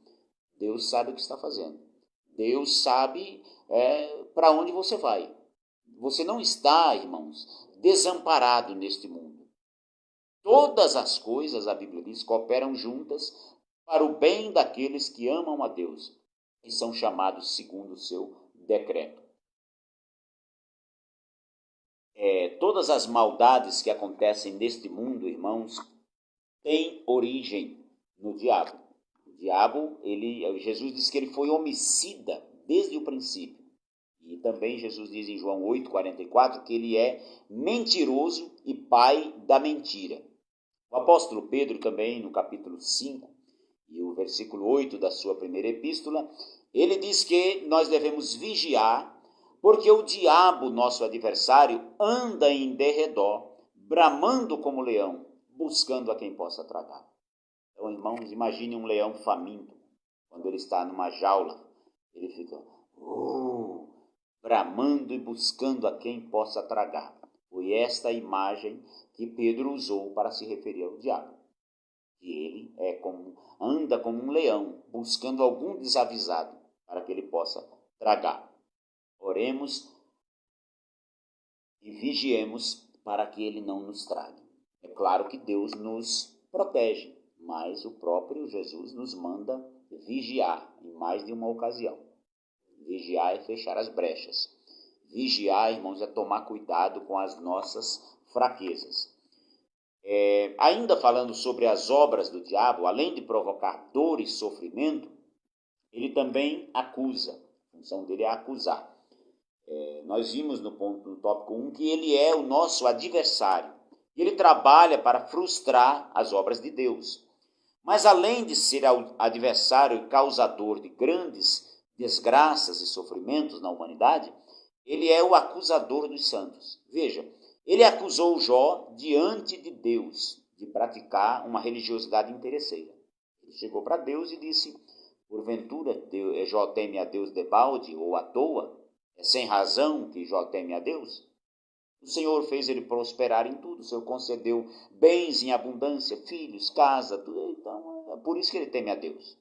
Deus sabe o que está fazendo. Deus sabe para onde você vai. Você não está, irmãos, desamparado neste mundo. Todas as coisas, a Bíblia diz, cooperam juntas para o bem daqueles que amam a Deus e são chamados segundo o seu decreto. Todas as maldades que acontecem neste mundo, irmãos, têm origem no diabo. O diabo, Jesus diz que ele foi homicida desde o princípio. E também Jesus diz em João 8,44 que ele é mentiroso e pai da mentira. O apóstolo Pedro também, no capítulo 5 e o versículo 8 da sua primeira epístola, ele diz que nós devemos vigiar, porque o diabo, nosso adversário, anda em derredor, bramando como leão, buscando a quem possa tragar. Então, irmãos, imagine um leão faminto, quando ele está numa jaula, ele fica bramando e buscando a quem possa tragar. Foi esta a imagem que Pedro usou para se referir ao diabo. Que ele anda como um leão, buscando algum desavisado para que ele possa tragar. Oremos e vigiemos para que ele não nos trague. É claro que Deus nos protege, mas o próprio Jesus nos manda vigiar em mais de uma ocasião. Vigiar é fechar as brechas. Vigiar, irmãos, é tomar cuidado com as nossas fraquezas. Ainda falando sobre as obras do diabo, além de provocar dor e sofrimento, ele também acusa. A função dele é acusar. Nós vimos no tópico 1 que ele é o nosso adversário. Ele trabalha para frustrar as obras de Deus. Mas além de ser adversário e causador de grandes desgraças e sofrimentos na humanidade, ele é o acusador dos santos. Veja, ele acusou Jó diante de Deus de praticar uma religiosidade interesseira. Ele chegou para Deus e disse: porventura Jó teme a Deus debalde ou à toa? É sem razão que Jó teme a Deus? O Senhor fez ele prosperar em tudo. O Senhor concedeu bens em abundância, filhos, casa, tudo. Então é por isso que ele teme a Deus.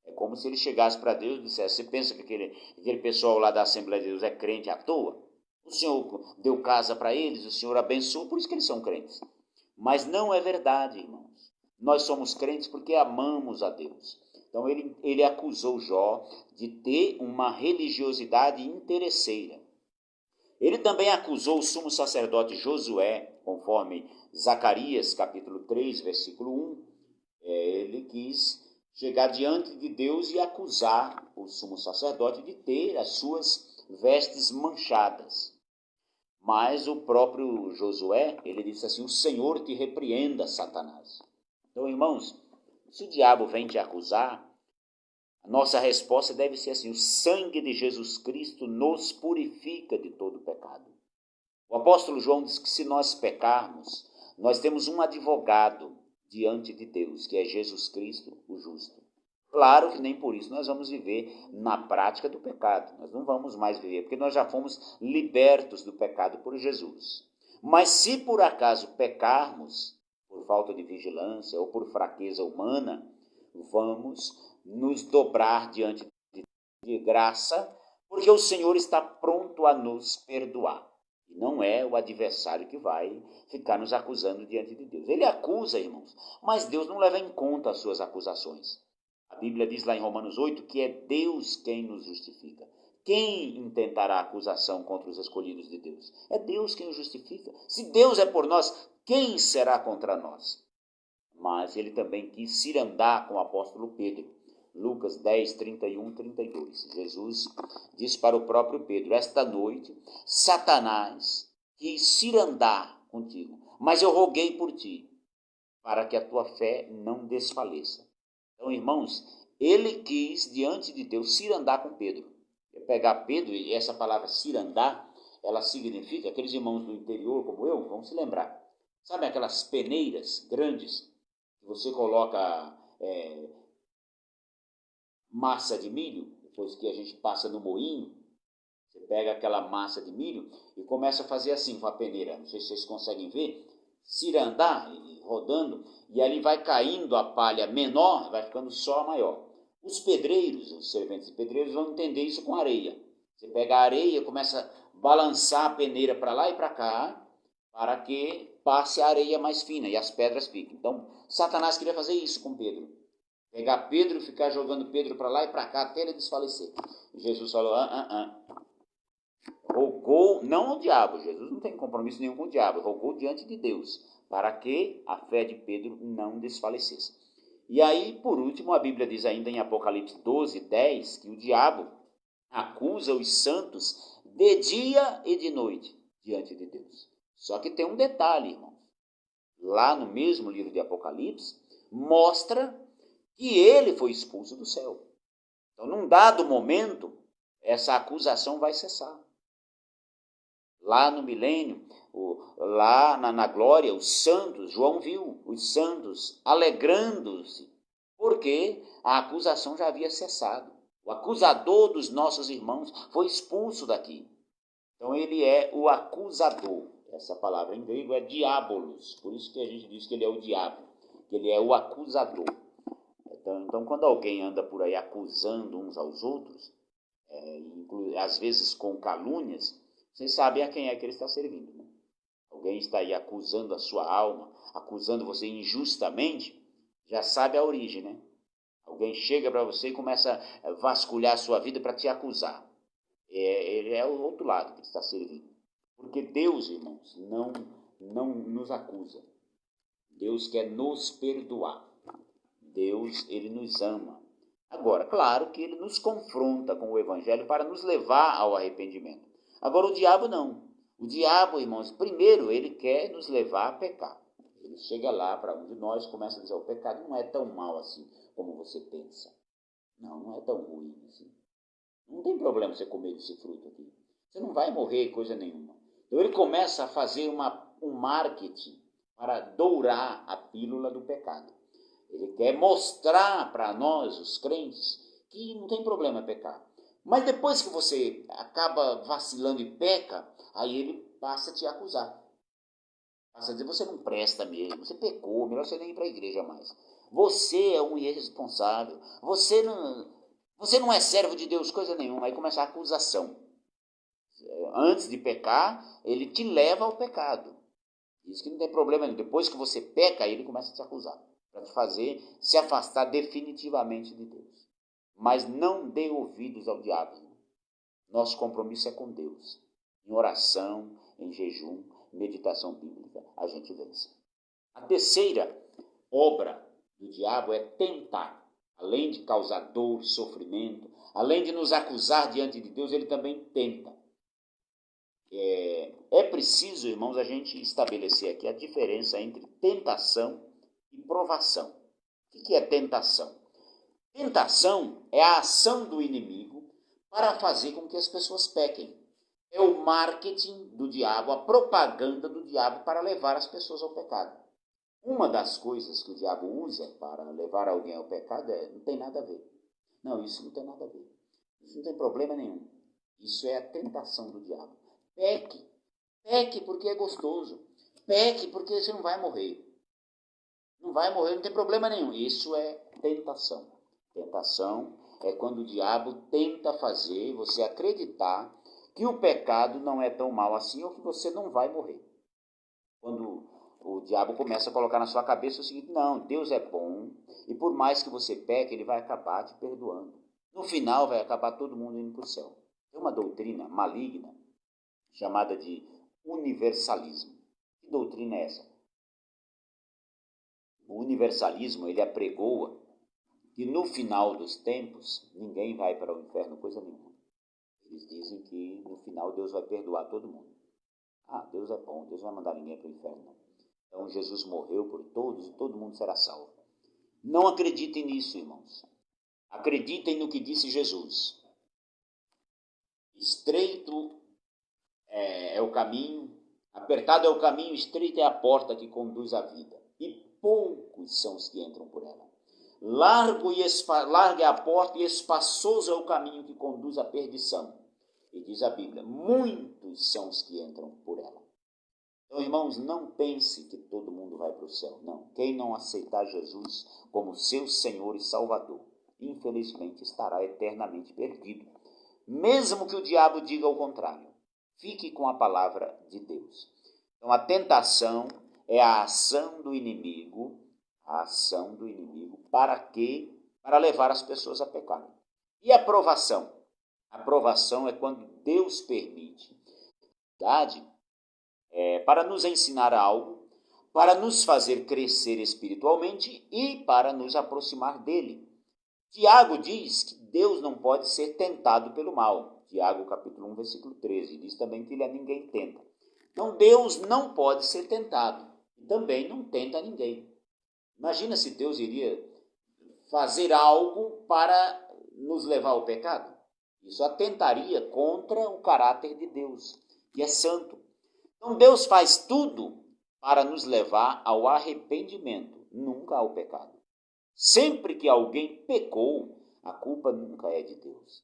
É como se ele chegasse para Deus e dissesse: você pensa que aquele pessoal lá da Assembleia de Deus é crente à toa? O Senhor deu casa para eles, o Senhor abençoou, por isso que eles são crentes. Mas não é verdade, irmãos. Nós somos crentes porque amamos a Deus. Então ele acusou Jó de ter uma religiosidade interesseira. Ele também acusou o sumo sacerdote Josué, conforme Zacarias capítulo 3, versículo 1. Ele quis chegar diante de Deus e acusar o sumo sacerdote de ter as suas vestes manchadas. Mas o próprio Josué, ele disse assim: o Senhor te repreenda, Satanás. Então, irmãos, se o diabo vem te acusar, a nossa resposta deve ser assim: o sangue de Jesus Cristo nos purifica de todo pecado. O apóstolo João diz que se nós pecarmos, nós temos um advogado diante de Deus, que é Jesus Cristo, o justo. Claro que nem por isso nós vamos viver na prática do pecado. Nós não vamos mais viver, porque nós já fomos libertos do pecado por Jesus. Mas se por acaso pecarmos, por falta de vigilância ou por fraqueza humana, vamos nos dobrar diante de graça, porque o Senhor está pronto a nos perdoar. E não é o adversário que vai ficar nos acusando diante de Deus. Ele acusa, irmãos, mas Deus não leva em conta as suas acusações. A Bíblia diz lá em Romanos 8 que é Deus quem nos justifica. Quem intentará acusação contra os escolhidos de Deus? É Deus quem os justifica. Se Deus é por nós, quem será contra nós? Mas ele também quis cirandar com o apóstolo Pedro. Lucas 10, 31, 32. Jesus disse para o próprio Pedro: esta noite Satanás quis cirandar contigo, mas eu roguei por ti, para que a tua fé não desfaleça. Então, irmãos, ele quis, diante de Deus, cirandar com Pedro. Pegar Pedro, e essa palavra cirandar, ela significa, aqueles irmãos do interior como eu, vão se lembrar. Sabe aquelas peneiras grandes, que você coloca massa de milho, depois que a gente passa no moinho, você pega aquela massa de milho e começa a fazer assim com a peneira. Não sei se vocês conseguem ver. Cirandar, rodando, e ali vai caindo a palha menor, vai ficando só a maior. Os pedreiros, os serventes de pedreiros, vão entender isso com areia. Você pega a areia, começa a balançar a peneira para lá e para cá, para que passe a areia mais fina e as pedras fiquem. Então, Satanás queria fazer isso com Pedro. Pegar Pedro e ficar jogando Pedro para lá e para cá até ele desfalecer. E Jesus falou, rogou, não ao diabo, Jesus não tem compromisso nenhum com o diabo, rogou diante de Deus, para que a fé de Pedro não desfalecesse. E aí, por último, a Bíblia diz ainda em Apocalipse 12, 10, que o diabo acusa os santos de dia e de noite diante de Deus. Só que tem um detalhe, irmãos. Lá no mesmo livro de Apocalipse, mostra que ele foi expulso do céu. Então, num dado momento, essa acusação vai cessar. Lá no milênio, lá na glória, os santos, João viu os santos alegrando-se, porque a acusação já havia cessado. O acusador dos nossos irmãos foi expulso daqui. Então ele é o acusador. Essa palavra em grego é diabolos, por isso que a gente diz que ele é o diabo, que ele é o acusador. Então quando alguém anda por aí acusando uns aos outros, às vezes com calúnias, vocês sabem a quem é que ele está servindo, né? Alguém está aí acusando a sua alma, acusando você injustamente, já sabe a origem, né? Alguém chega para você e começa a vasculhar a sua vida para te acusar. Ele é o outro lado que está servindo. Porque Deus, irmãos, não nos acusa. Deus quer nos perdoar. Deus, ele nos ama. Agora, claro que ele nos confronta com o Evangelho para nos levar ao arrependimento. Agora, o diabo não. O diabo, irmãos, primeiro ele quer nos levar a pecar. Ele chega lá para um de nós e começa a dizer, o pecado não é tão mal assim como você pensa. Não é tão ruim assim. Não tem problema você comer esse fruto aqui. Você não vai morrer coisa nenhuma. Então ele começa a fazer um marketing para dourar a pílula do pecado. Ele quer mostrar para nós, os crentes, que não tem problema pecar. Mas depois que você acaba vacilando e peca, aí ele passa a te acusar. Passa a dizer, você não presta mesmo, você pecou, melhor você nem ir para a igreja mais. Você é um irresponsável, você não é servo de Deus, coisa nenhuma. Aí começa a acusação. Antes de pecar, ele te leva ao pecado. Diz que não tem problema nenhum. Depois que você peca, aí ele começa a te acusar, para te fazer se afastar definitivamente de Deus. Mas não dê ouvidos ao diabo. Nosso compromisso é com Deus. Em oração, em jejum, meditação bíblica, a gente vence. A terceira obra do diabo é tentar. Além de causar dor, sofrimento, além de nos acusar diante de Deus, ele também tenta. É preciso, irmãos, a gente estabelecer aqui a diferença entre tentação e provação. O que é tentação? Tentação é a ação do inimigo para fazer com que as pessoas pequem. É o marketing do diabo, a propaganda do diabo para levar as pessoas ao pecado. Uma das coisas que o diabo usa para levar alguém ao pecado não tem nada a ver. Não, isso não tem nada a ver. Isso não tem problema nenhum. Isso é a tentação do diabo. Peque. Peque porque é gostoso. Peque porque você não vai morrer. Não vai morrer, não tem problema nenhum. Isso é tentação. Tentação é quando o diabo tenta fazer você acreditar que o pecado não é tão mal assim ou que você não vai morrer. Quando o diabo começa a colocar na sua cabeça o seguinte, não, Deus é bom e por mais que você peque, ele vai acabar te perdoando. No final vai acabar todo mundo indo para o céu. Tem uma doutrina maligna chamada de universalismo. Que doutrina é essa? O universalismo, ele apregoa que no final dos tempos, ninguém vai para o inferno, coisa nenhuma. Eles dizem que no final Deus vai perdoar todo mundo. Ah, Deus é bom, Deus não vai mandar ninguém para o inferno, não. Então Jesus morreu por todos e todo mundo será salvo. Não acreditem nisso, irmãos. Acreditem no que disse Jesus. Estreito é o caminho, apertado é o caminho, estreita é a porta que conduz à vida. E poucos são os que entram por ela. Larga é a porta e espaçoso é o caminho que conduz à perdição. E diz a Bíblia, muitos são os que entram por ela. Então, irmãos, não pense que todo mundo vai para o céu. Não. Quem não aceitar Jesus como seu Senhor e Salvador, infelizmente estará eternamente perdido. Mesmo que o diabo diga o contrário. Fique com a palavra de Deus. Então, a tentação é a ação do inimigo para que para levar as pessoas a pecar. E a provação? A provação é quando Deus permite, verdade, para nos ensinar algo, para nos fazer crescer espiritualmente e para nos aproximar dele. Tiago diz que Deus não pode ser tentado pelo mal. Tiago capítulo 1, versículo 13, diz também que ele a ninguém tenta. Então Deus não pode ser tentado e também não tenta ninguém. Imagina se Deus iria fazer algo para nos levar ao pecado. Isso atentaria contra o caráter de Deus, que é santo. Então Deus faz tudo para nos levar ao arrependimento, nunca ao pecado. Sempre que alguém pecou, a culpa nunca é de Deus.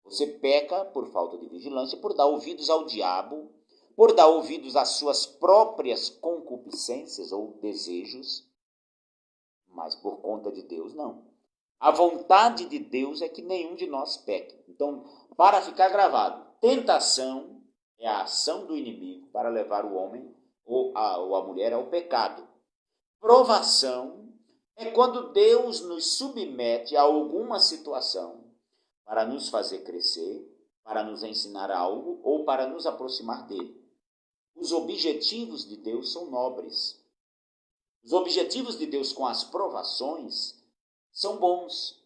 Você peca por falta de vigilância, por dar ouvidos ao diabo, por dar ouvidos às suas próprias concupiscências ou desejos, mas por conta de Deus, não. A vontade de Deus é que nenhum de nós peque. Então, para ficar gravado, tentação é a ação do inimigo para levar o homem ou a mulher ao pecado. Provação é quando Deus nos submete a alguma situação para nos fazer crescer, para nos ensinar algo ou para nos aproximar dele. Os objetivos de Deus são nobres. Os objetivos de Deus com as provações são bons,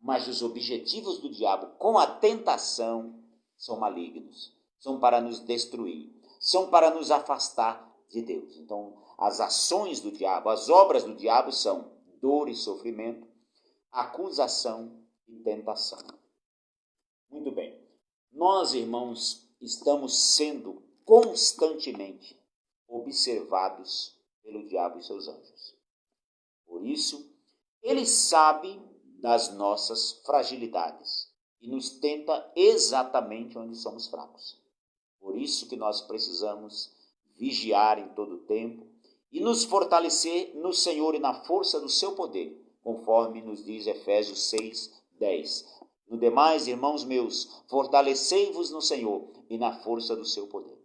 mas os objetivos do diabo com a tentação são malignos, são para nos destruir, são para nos afastar de Deus. Então, as ações do diabo, as obras do diabo são dor e sofrimento, acusação e tentação. Muito bem. Nós, irmãos, estamos sendo constantemente observados pelo diabo e seus anjos. Por isso, ele sabe das nossas fragilidades e nos tenta exatamente onde somos fracos. Por isso que nós precisamos vigiar em todo o tempo e nos fortalecer no Senhor e na força do seu poder, conforme nos diz Efésios 6:10. No demais, irmãos meus, fortalecei-vos no Senhor e na força do seu poder.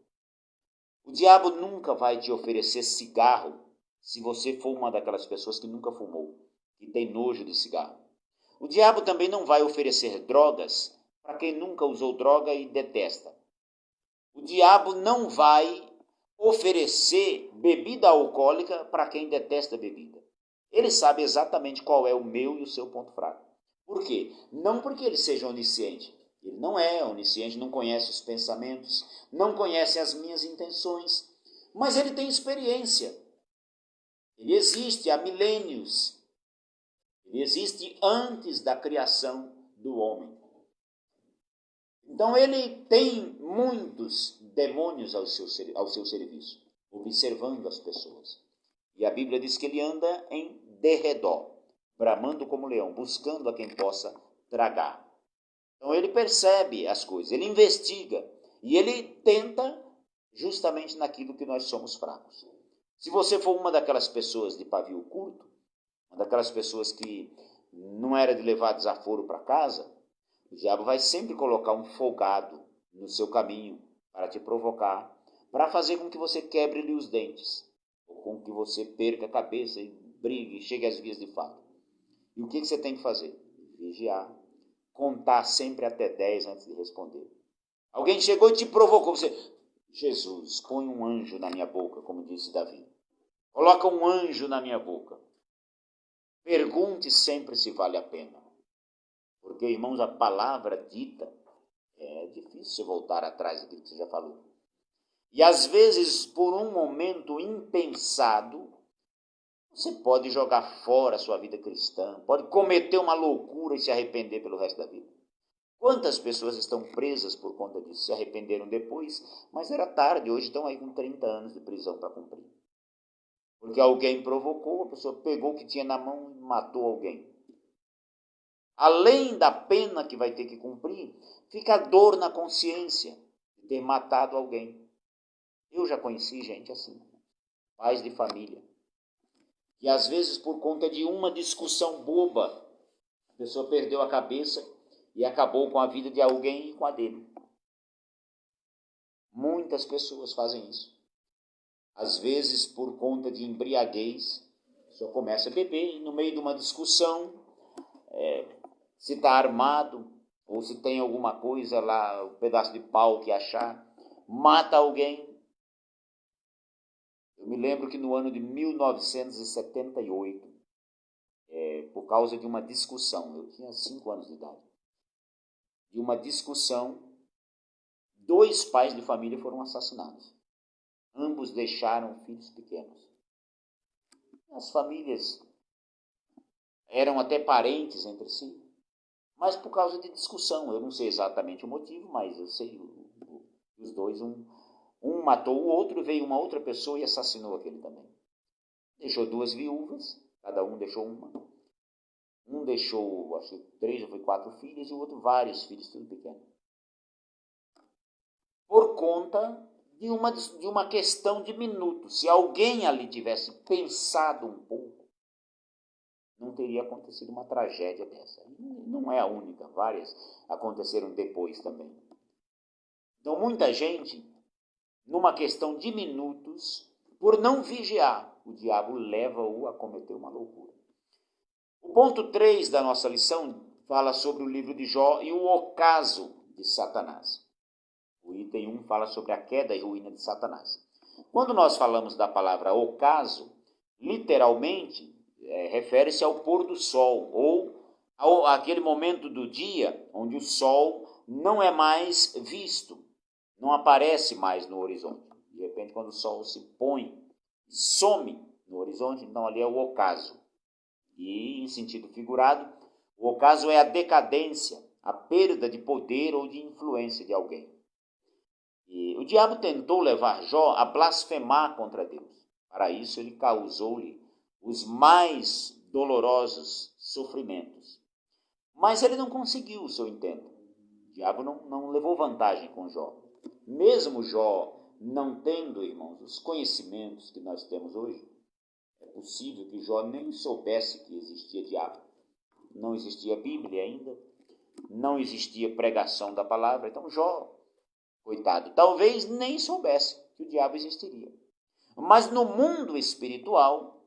O diabo nunca vai te oferecer cigarro se você for uma daquelas pessoas que nunca fumou, que tem nojo de cigarro. O diabo também não vai oferecer drogas para quem nunca usou droga e detesta. O diabo não vai oferecer bebida alcoólica para quem detesta bebida. Ele sabe exatamente qual é o meu e o seu ponto fraco. Por quê? Não porque ele seja onisciente. Ele não é onisciente, não conhece os pensamentos, não conhece as minhas intenções, mas ele tem experiência. Ele existe há milênios. Ele existe antes da criação do homem. Então ele tem muitos demônios ao seu serviço, observando as pessoas. E a Bíblia diz que ele anda em derredor, bramando como leão, buscando a quem possa tragar. Então ele percebe as coisas, ele investiga e ele tenta justamente naquilo que nós somos fracos. Se você for uma daquelas pessoas de pavio curto, uma daquelas pessoas que não era de levar desaforo para casa, o diabo vai sempre colocar um folgado no seu caminho para te provocar, para fazer com que você quebre-lhe os dentes, ou com que você perca a cabeça e brigue, chegue às vias de fato. E o que você tem que fazer? Vigiar, contar sempre até 10 antes de responder. Alguém chegou e te provocou, você, Jesus, põe um anjo na minha boca, como disse Davi. Coloca um anjo na minha boca. Pergunte sempre se vale a pena. Porque, irmãos, a palavra dita é difícil você voltar atrás daquilo que você já falou. E às vezes, por um momento impensado, você pode jogar fora a sua vida cristã, pode cometer uma loucura e se arrepender pelo resto da vida. Quantas pessoas estão presas por conta disso? Se arrependeram depois, mas era tarde, hoje estão aí com 30 anos de prisão para cumprir. Porque alguém provocou, a pessoa pegou o que tinha na mão e matou alguém. Além da pena que vai ter que cumprir, fica a dor na consciência de ter matado alguém. Eu já conheci gente assim, pais de família, que às vezes por conta de uma discussão boba, a pessoa perdeu a cabeça e acabou com a vida de alguém e com a dele. Muitas pessoas fazem isso. Às vezes por conta de embriaguez, a pessoa começa a beber e no meio de uma discussão, se está armado, ou se tem alguma coisa lá, um pedaço de pau que achar, mata alguém. Eu me lembro que no ano de 1978, por causa de uma discussão, eu tinha 5 anos de idade, de uma discussão, 2 pais de família foram assassinados. Ambos deixaram filhos pequenos. As famílias eram até parentes entre si, mas por causa de discussão. Eu não sei exatamente o motivo, mas eu sei os dois, um matou o outro, veio uma outra pessoa e assassinou aquele também. Deixou 2 viúvas, cada um deixou uma. Um deixou, acho que 3 ou 4 filhos, e o outro vários filhos, tudo pequeno. Por conta de uma questão de minutos. Se alguém ali tivesse pensado um pouco, não teria acontecido uma tragédia dessa. Não é a única, várias aconteceram depois também. Então, muita gente, numa questão de minutos, por não vigiar, o diabo leva-o a cometer uma loucura. O ponto 3 da nossa lição fala sobre o livro de Jó e o ocaso de Satanás. O item 1 fala sobre a queda e ruína de Satanás. Quando nós falamos da palavra ocaso, literalmente refere-se ao pôr do sol, ou àquele momento do dia onde o sol não é mais visto, não aparece mais no horizonte. De repente, quando o sol se põe, some no horizonte, então ali é o ocaso. E, em sentido figurado, o ocaso é a decadência, a perda de poder ou de influência de alguém. E o diabo tentou levar Jó a blasfemar contra Deus. Para isso, ele causou-lhe os mais dolorosos sofrimentos. Mas ele não conseguiu o seu intento. O diabo não levou vantagem com Jó. Mesmo Jó não tendo, irmãos, os conhecimentos que nós temos hoje, é possível que Jó nem soubesse que existia diabo. Não existia Bíblia ainda, não existia pregação da palavra. Então Jó, coitado, talvez nem soubesse que o diabo existiria. Mas no mundo espiritual,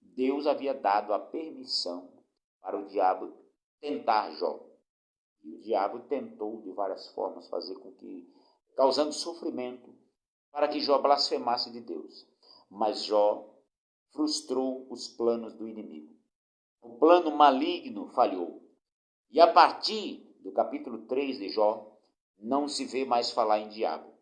Deus havia dado a permissão para o diabo tentar Jó. E o diabo tentou de várias formas fazer com que, causando sofrimento, para que Jó blasfemasse de Deus. Mas Jó frustrou os planos do inimigo. O plano maligno falhou. E a partir do capítulo 3 de Jó, não se vê mais falar em diabo.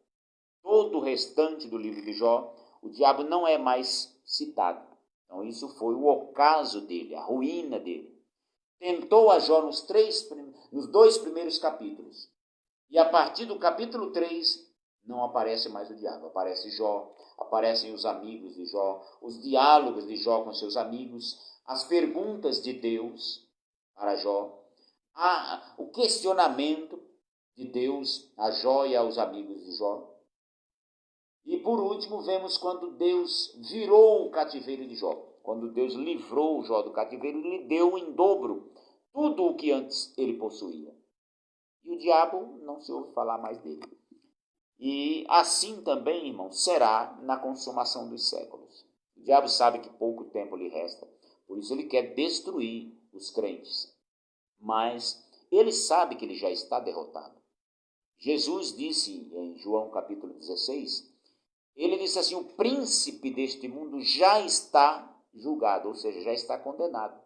Todo o restante do livro de Jó, o diabo não é mais citado. Então isso foi o ocaso dele, a ruína dele. Tentou a Jó nos 2 primeiros capítulos. E a partir do capítulo 3, não aparece mais o diabo. Aparece Jó, aparecem os amigos de Jó, os diálogos de Jó com seus amigos, as perguntas de Deus para Jó, o questionamento de Deus a Jó e aos amigos de Jó. E por último, vemos quando Deus virou o cativeiro de Jó. Quando Deus livrou Jó do cativeiro, lhe deu em dobro tudo o que antes ele possuía. E o diabo não se ouve falar mais dele. E assim também, irmão, será na consumação dos séculos. O diabo sabe que pouco tempo lhe resta, por isso ele quer destruir os crentes. Mas ele sabe que ele já está derrotado. Jesus disse em João capítulo 16, ele disse assim, o príncipe deste mundo já está julgado, ou seja, já está condenado.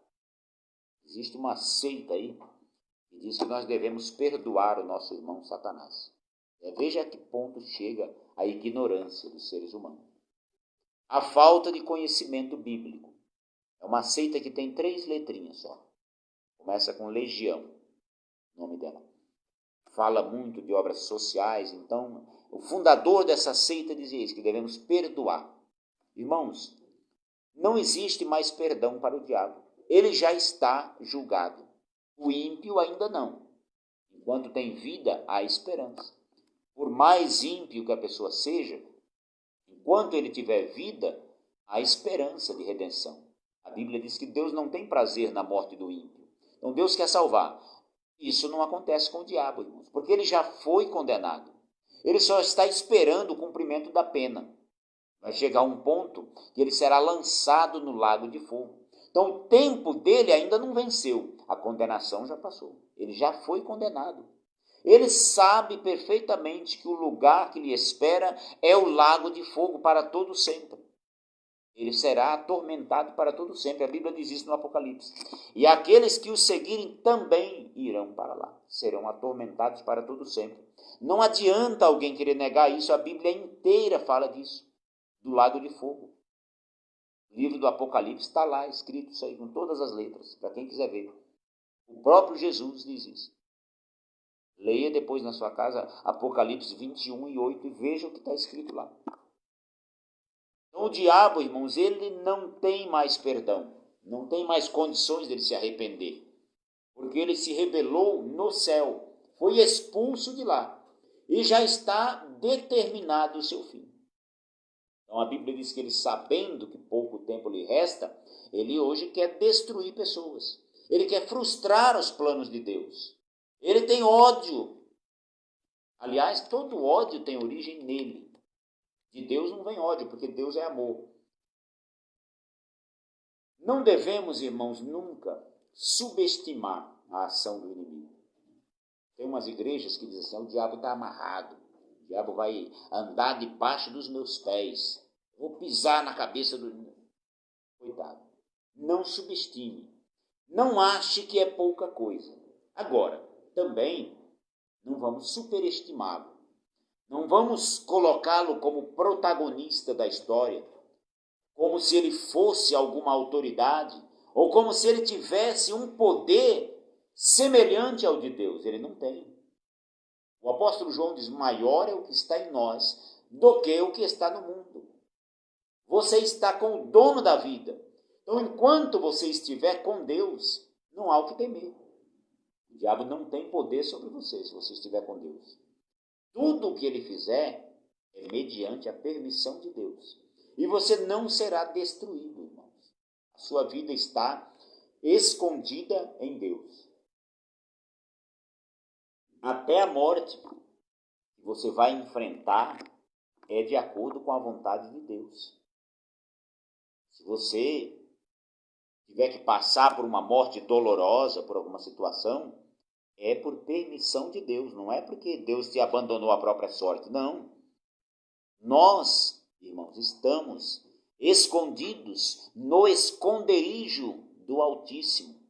Existe uma seita aí que diz que nós devemos perdoar o nosso irmão Satanás. Veja a que ponto chega a ignorância dos seres humanos. A falta de conhecimento bíblico. É uma seita que tem 3 letrinhas só. Começa com Legião, o nome dela. Fala muito de obras sociais, então o fundador dessa seita dizia isso, que devemos perdoar. Irmãos, não existe mais perdão para o diabo. Ele já está julgado. O ímpio ainda não. Enquanto tem vida, há esperança. Por mais ímpio que a pessoa seja, enquanto ele tiver vida, há esperança de redenção. A Bíblia diz que Deus não tem prazer na morte do ímpio. Então Deus quer salvar. Isso não acontece com o diabo, irmãos, porque ele já foi condenado. Ele só está esperando o cumprimento da pena. Vai chegar um ponto que ele será lançado no lago de fogo. Então o tempo dele ainda não venceu, a condenação já passou, ele já foi condenado. Ele sabe perfeitamente que o lugar que lhe espera é o lago de fogo para todo sempre. Ele será atormentado para todo sempre. A Bíblia diz isso no Apocalipse. E aqueles que o seguirem também irão para lá. Serão atormentados para todo sempre. Não adianta alguém querer negar isso. A Bíblia inteira fala disso. Do lago de fogo. O livro do Apocalipse está lá escrito isso aí com todas as letras. Para quem quiser ver. O próprio Jesus diz isso. Leia depois na sua casa Apocalipse 21:8 e veja o que está escrito lá. Então o diabo, irmãos, ele não tem mais perdão, não tem mais condições dele se arrepender, porque ele se rebelou no céu, foi expulso de lá e já está determinado o seu fim. Então a Bíblia diz que ele, sabendo que pouco tempo lhe resta, ele hoje quer destruir pessoas, ele quer frustrar os planos de Deus, ele tem ódio. Aliás, todo ódio tem origem nele. De Deus não vem ódio, porque Deus é amor. Não devemos, irmãos, nunca subestimar a ação do inimigo. Tem umas igrejas que dizem assim, o diabo está amarrado, o diabo vai andar debaixo dos meus pés, vou pisar na cabeça do... Coitado, não subestime, não ache que é pouca coisa. Agora, também não vamos superestimá-lo. Não vamos colocá-lo como protagonista da história, como se ele fosse alguma autoridade, ou como se ele tivesse um poder semelhante ao de Deus. Ele não tem. O apóstolo João diz, maior é o que está em nós do que o que está no mundo. Você está com o dono da vida. Então, enquanto você estiver com Deus, não há o que temer. O diabo não tem poder sobre você, se você estiver com Deus. Tudo o que ele fizer é mediante a permissão de Deus. E você não será destruído, irmãos. A sua vida está escondida em Deus. Até a morte que você vai enfrentar é de acordo com a vontade de Deus. Se você tiver que passar por uma morte dolorosa, por alguma situação, é por permissão de Deus, não é porque Deus te abandonou à própria sorte, não. Nós, irmãos, estamos escondidos no esconderijo do Altíssimo.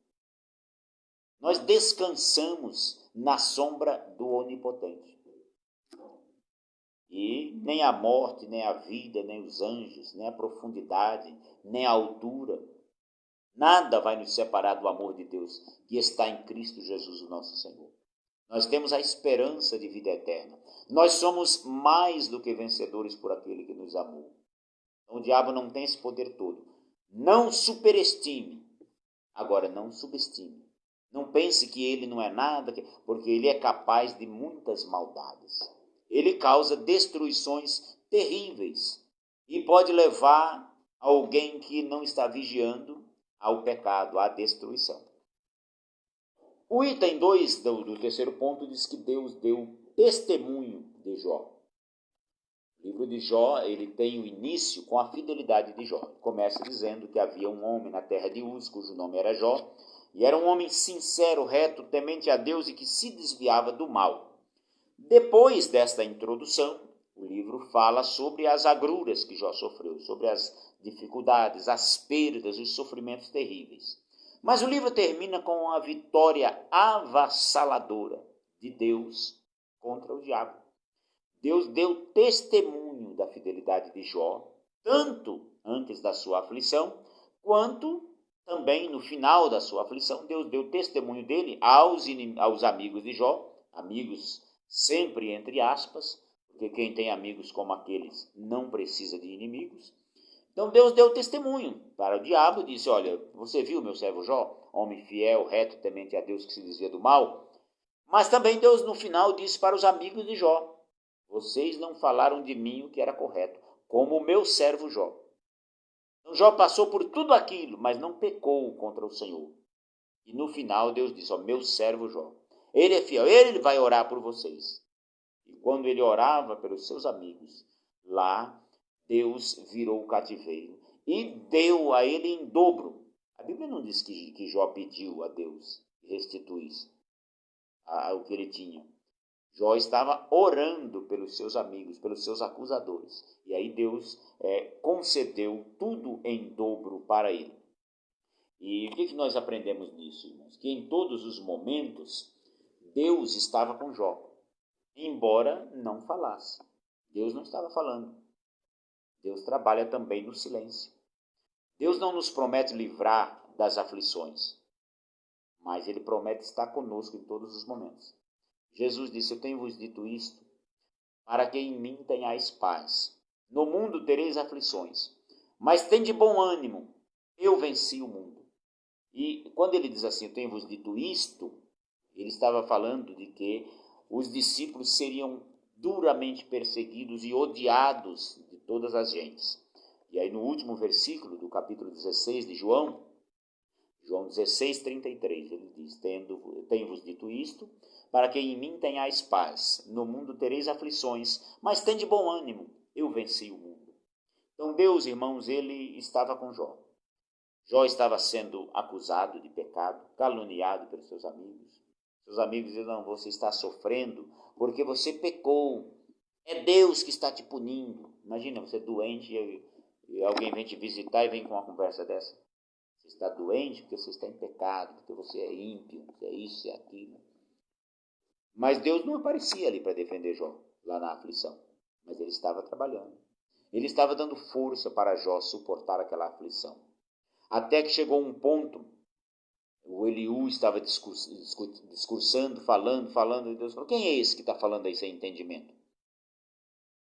Nós descansamos na sombra do Onipotente. E nem a morte, nem a vida, nem os anjos, nem a profundidade, nem a altura, nada vai nos separar do amor de Deus que está em Cristo Jesus, o nosso Senhor. Nós temos a esperança de vida eterna. Nós somos mais do que vencedores por aquele que nos amou. Então, o diabo não tem esse poder todo. Não superestime. Agora, não subestime. Não pense que ele não é nada, porque ele é capaz de muitas maldades. Ele causa destruições terríveis e pode levar alguém que não está vigiando ao pecado, à destruição. O item 2 do terceiro ponto diz que Deus deu testemunho de Jó. O livro de Jó, ele tem o início com a fidelidade de Jó. Começa dizendo que havia um homem na terra de Uz, cujo nome era Jó, e era um homem sincero, reto, temente a Deus e que se desviava do mal. Depois desta introdução, o livro fala sobre as agruras que Jó sofreu, sobre as dificuldades, as perdas, os sofrimentos terríveis. Mas o livro termina com a vitória avassaladora de Deus contra o diabo. Deus deu testemunho da fidelidade de Jó, tanto antes da sua aflição, quanto também no final da sua aflição. Deus deu testemunho dele aos amigos de Jó, amigos sempre entre aspas, porque quem tem amigos como aqueles não precisa de inimigos. Então Deus deu testemunho para o diabo e disse, olha, você viu meu servo Jó, homem fiel, reto, temente a Deus que se desvia do mal? Mas também Deus no final disse para os amigos de Jó, vocês não falaram de mim o que era correto, como o meu servo Jó. Então Jó passou por tudo aquilo, mas não pecou contra o Senhor. E no final Deus disse, ó, meu servo Jó, ele é fiel, ele vai orar por vocês. E quando ele orava pelos seus amigos, lá Deus virou o cativeiro e deu a ele em dobro. A Bíblia não diz que Jó pediu a Deus que restituísse o que ele tinha. Jó estava orando pelos seus amigos, pelos seus acusadores. E aí Deus concedeu tudo em dobro para ele. E o que nós aprendemos nisso, irmãos? Que em todos os momentos, Deus estava com Jó, embora não falasse. Deus não estava falando. Deus trabalha também no silêncio. Deus não nos promete livrar das aflições, mas Ele promete estar conosco em todos os momentos. Jesus disse: eu tenho-vos dito isto, para que em mim tenhais paz. No mundo tereis aflições, mas tende bom ânimo, eu venci o mundo. E quando ele diz assim, eu tenho-vos dito isto, ele estava falando de que os discípulos seriam duramente perseguidos e odiados de todas as gentes. E aí no último versículo do capítulo 16 de João 16, 33, ele diz: tenho-vos dito isto, para que em mim tenhais paz. No mundo tereis aflições, mas tende bom ânimo, eu venci o mundo. Então Deus, irmãos, ele estava com Jó. Jó estava sendo acusado de pecado, caluniado pelos seus amigos. Seus amigos dizem: não, você está sofrendo porque você pecou. É Deus que está te punindo. Imagina, você é doente e alguém vem te visitar e vem com uma conversa dessa. Você está doente porque você está em pecado, porque você é ímpio, você é isso, é aquilo. Mas Deus não aparecia ali para defender Jó, lá na aflição. Mas ele estava trabalhando. Ele estava dando força para Jó suportar aquela aflição. Até que chegou um ponto, o Eliú estava discursando, falando, e Deus falou: quem é esse que está falando aí sem entendimento?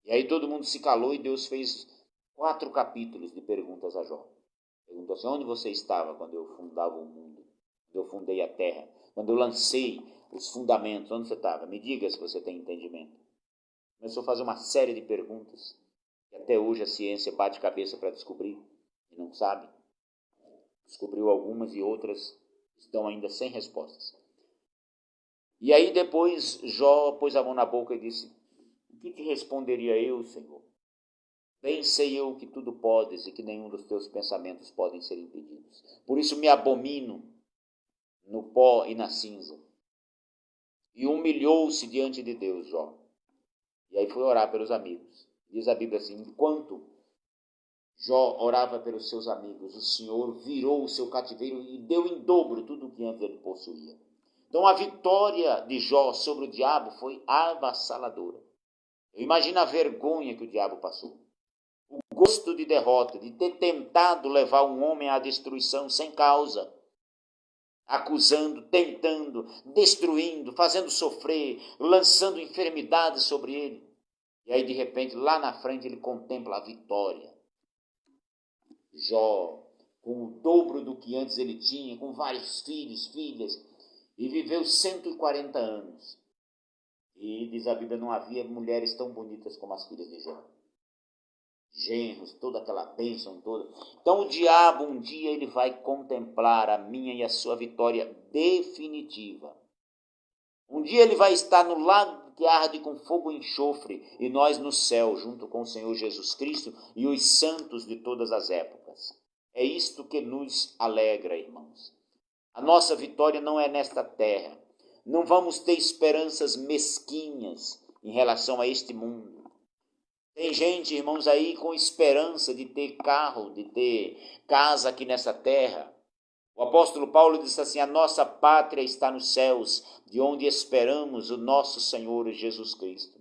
E aí todo mundo se calou e Deus fez 4 capítulos de perguntas a Jó. Perguntou assim: onde você estava quando eu fundava o mundo? Quando eu fundei a terra? Quando eu lancei os fundamentos, onde você estava? Me diga se você tem entendimento. Começou a fazer uma série de perguntas, que até hoje a ciência bate cabeça para descobrir, e não sabe. Descobriu algumas e outras estão ainda sem respostas. E aí depois Jó pôs a mão na boca e disse: o que te responderia eu, Senhor? Bem sei eu que tudo podes e que nenhum dos teus pensamentos podem ser impedidos. Por isso me abomino no pó e na cinza. E humilhou-se diante de Deus, Jó. E aí foi orar pelos amigos. Diz a Bíblia assim: enquanto Jó orava pelos seus amigos, o Senhor virou o seu cativeiro e deu em dobro tudo o que antes ele possuía. Então a vitória de Jó sobre o diabo foi avassaladora. Imagina a vergonha que o diabo passou. O gosto de derrota, de ter tentado levar um homem à destruição sem causa. Acusando, tentando, destruindo, fazendo sofrer, lançando enfermidades sobre ele. E aí de repente lá na frente ele contempla a vitória. Jó, com o dobro do que antes ele tinha, com vários filhos, filhas, e viveu 140 anos. E diz a Bíblia, não havia mulheres tão bonitas como as filhas de Jó. Genros, toda aquela bênção toda. Então o diabo um dia ele vai contemplar a minha e a sua vitória definitiva. Um dia ele vai estar no lago que arde com fogo e enxofre, e nós no céu, junto com o Senhor Jesus Cristo e os santos de todas as épocas. É isto que nos alegra, irmãos. A nossa vitória não é nesta terra. Não vamos ter esperanças mesquinhas em relação a este mundo. Tem gente, irmãos, aí com esperança de ter carro, de ter casa aqui nessa terra. O apóstolo Paulo disse assim: a nossa pátria está nos céus, de onde esperamos o nosso Senhor Jesus Cristo.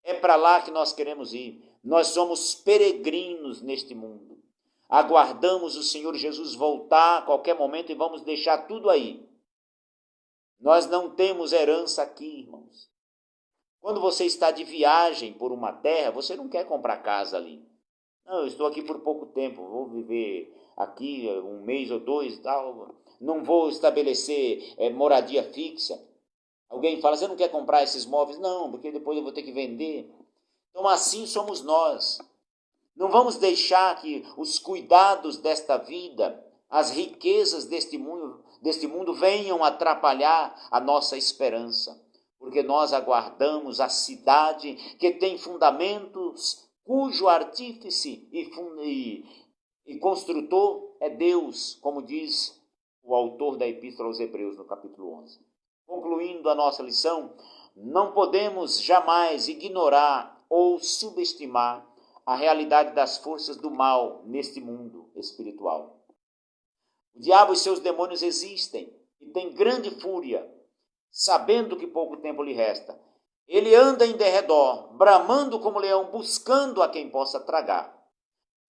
É para lá que nós queremos ir. Nós somos peregrinos neste mundo. Aguardamos o Senhor Jesus voltar a qualquer momento e vamos deixar tudo aí. Nós não temos herança aqui, irmãos. Quando você está de viagem por uma terra, você não quer comprar casa ali. Não, eu estou aqui por pouco tempo, vou viver aqui 1 mês ou 2 e tal, não vou estabelecer moradia fixa. Alguém fala: você não quer comprar esses móveis? Não, porque depois eu vou ter que vender. Então assim somos nós. Não vamos deixar que os cuidados desta vida, as riquezas deste mundo venham atrapalhar a nossa esperança. Porque nós aguardamos a cidade que tem fundamentos, cujo artífice E construtor é Deus, como diz o autor da Epístola aos Hebreus, no capítulo 11. Concluindo a nossa lição, não podemos jamais ignorar ou subestimar a realidade das forças do mal neste mundo espiritual. O diabo e seus demônios existem e tem grande fúria, sabendo que pouco tempo lhe resta. Ele anda em derredor, bramando como leão, buscando a quem possa tragar.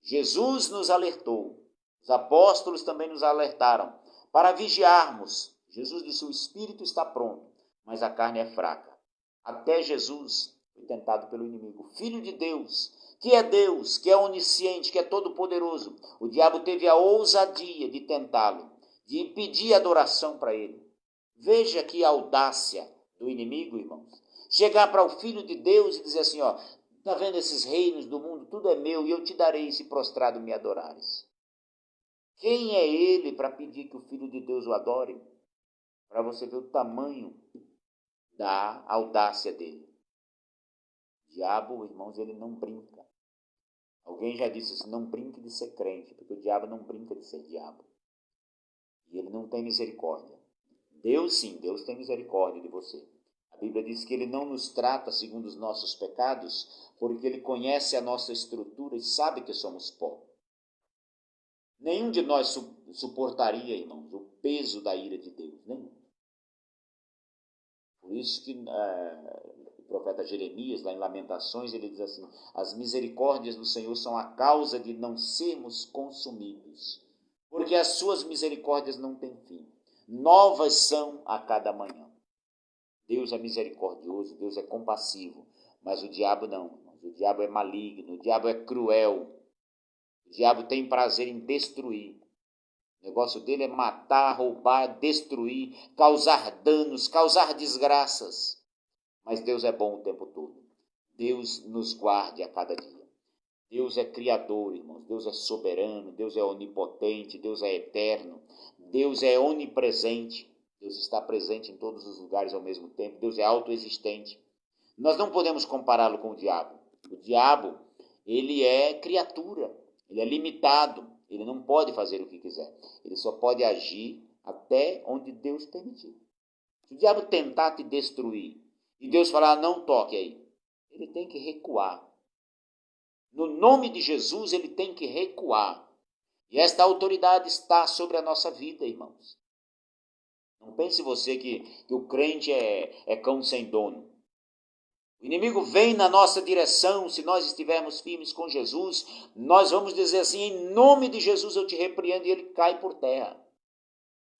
Jesus nos alertou, os apóstolos também nos alertaram, para vigiarmos. Jesus disse, o espírito está pronto, mas a carne é fraca. Até Jesus foi tentado pelo inimigo, Filho de Deus, que é onisciente, que é todo-poderoso. O diabo teve a ousadia de tentá-lo, de pedir adoração para ele. Veja que audácia do inimigo, irmãos. Chegar para o Filho de Deus e dizer assim, está vendo esses reinos do mundo? Tudo é meu e eu te darei se prostrado me adorares. Quem é ele para pedir que o Filho de Deus o adore? Para você ver o tamanho da audácia dele. O diabo, irmãos, ele não brinca. Alguém já disse assim, não brinque de ser crente, porque o diabo não brinca de ser diabo. E ele não tem misericórdia. Deus sim, Deus tem misericórdia de você. A Bíblia diz que ele não nos trata segundo os nossos pecados, porque ele conhece a nossa estrutura e sabe que somos pó. Nenhum de nós suportaria, irmãos, o peso da ira de Deus. Nenhum. Por isso que o profeta Jeremias, lá em Lamentações, ele diz assim, as misericórdias do Senhor são a causa de não sermos consumidos, porque as suas misericórdias não têm fim. Novas são a cada manhã. Deus é misericordioso, Deus é compassivo, mas o diabo não. O diabo é maligno, o diabo é cruel. O diabo tem prazer em destruir. O negócio dele é matar, roubar, destruir, causar danos, causar desgraças. Mas Deus é bom o tempo todo. Deus nos guarde a cada dia. Deus é criador, irmãos. Deus é soberano, Deus é onipotente, Deus é eterno. Deus é onipresente. Deus está presente em todos os lugares ao mesmo tempo. Deus é autoexistente. Nós não podemos compará-lo com o diabo. O diabo, ele é criatura. Ele é limitado, ele não pode fazer o que quiser. Ele só pode agir até onde Deus permitir. Se o diabo tentar te destruir e Deus falar, não toque aí, ele tem que recuar. No nome de Jesus, ele tem que recuar. E esta autoridade está sobre a nossa vida, irmãos. Não pense você que o crente é cão sem dono. O inimigo vem na nossa direção, se nós estivermos firmes com Jesus, nós vamos dizer assim, em nome de Jesus eu te repreendo, e ele cai por terra.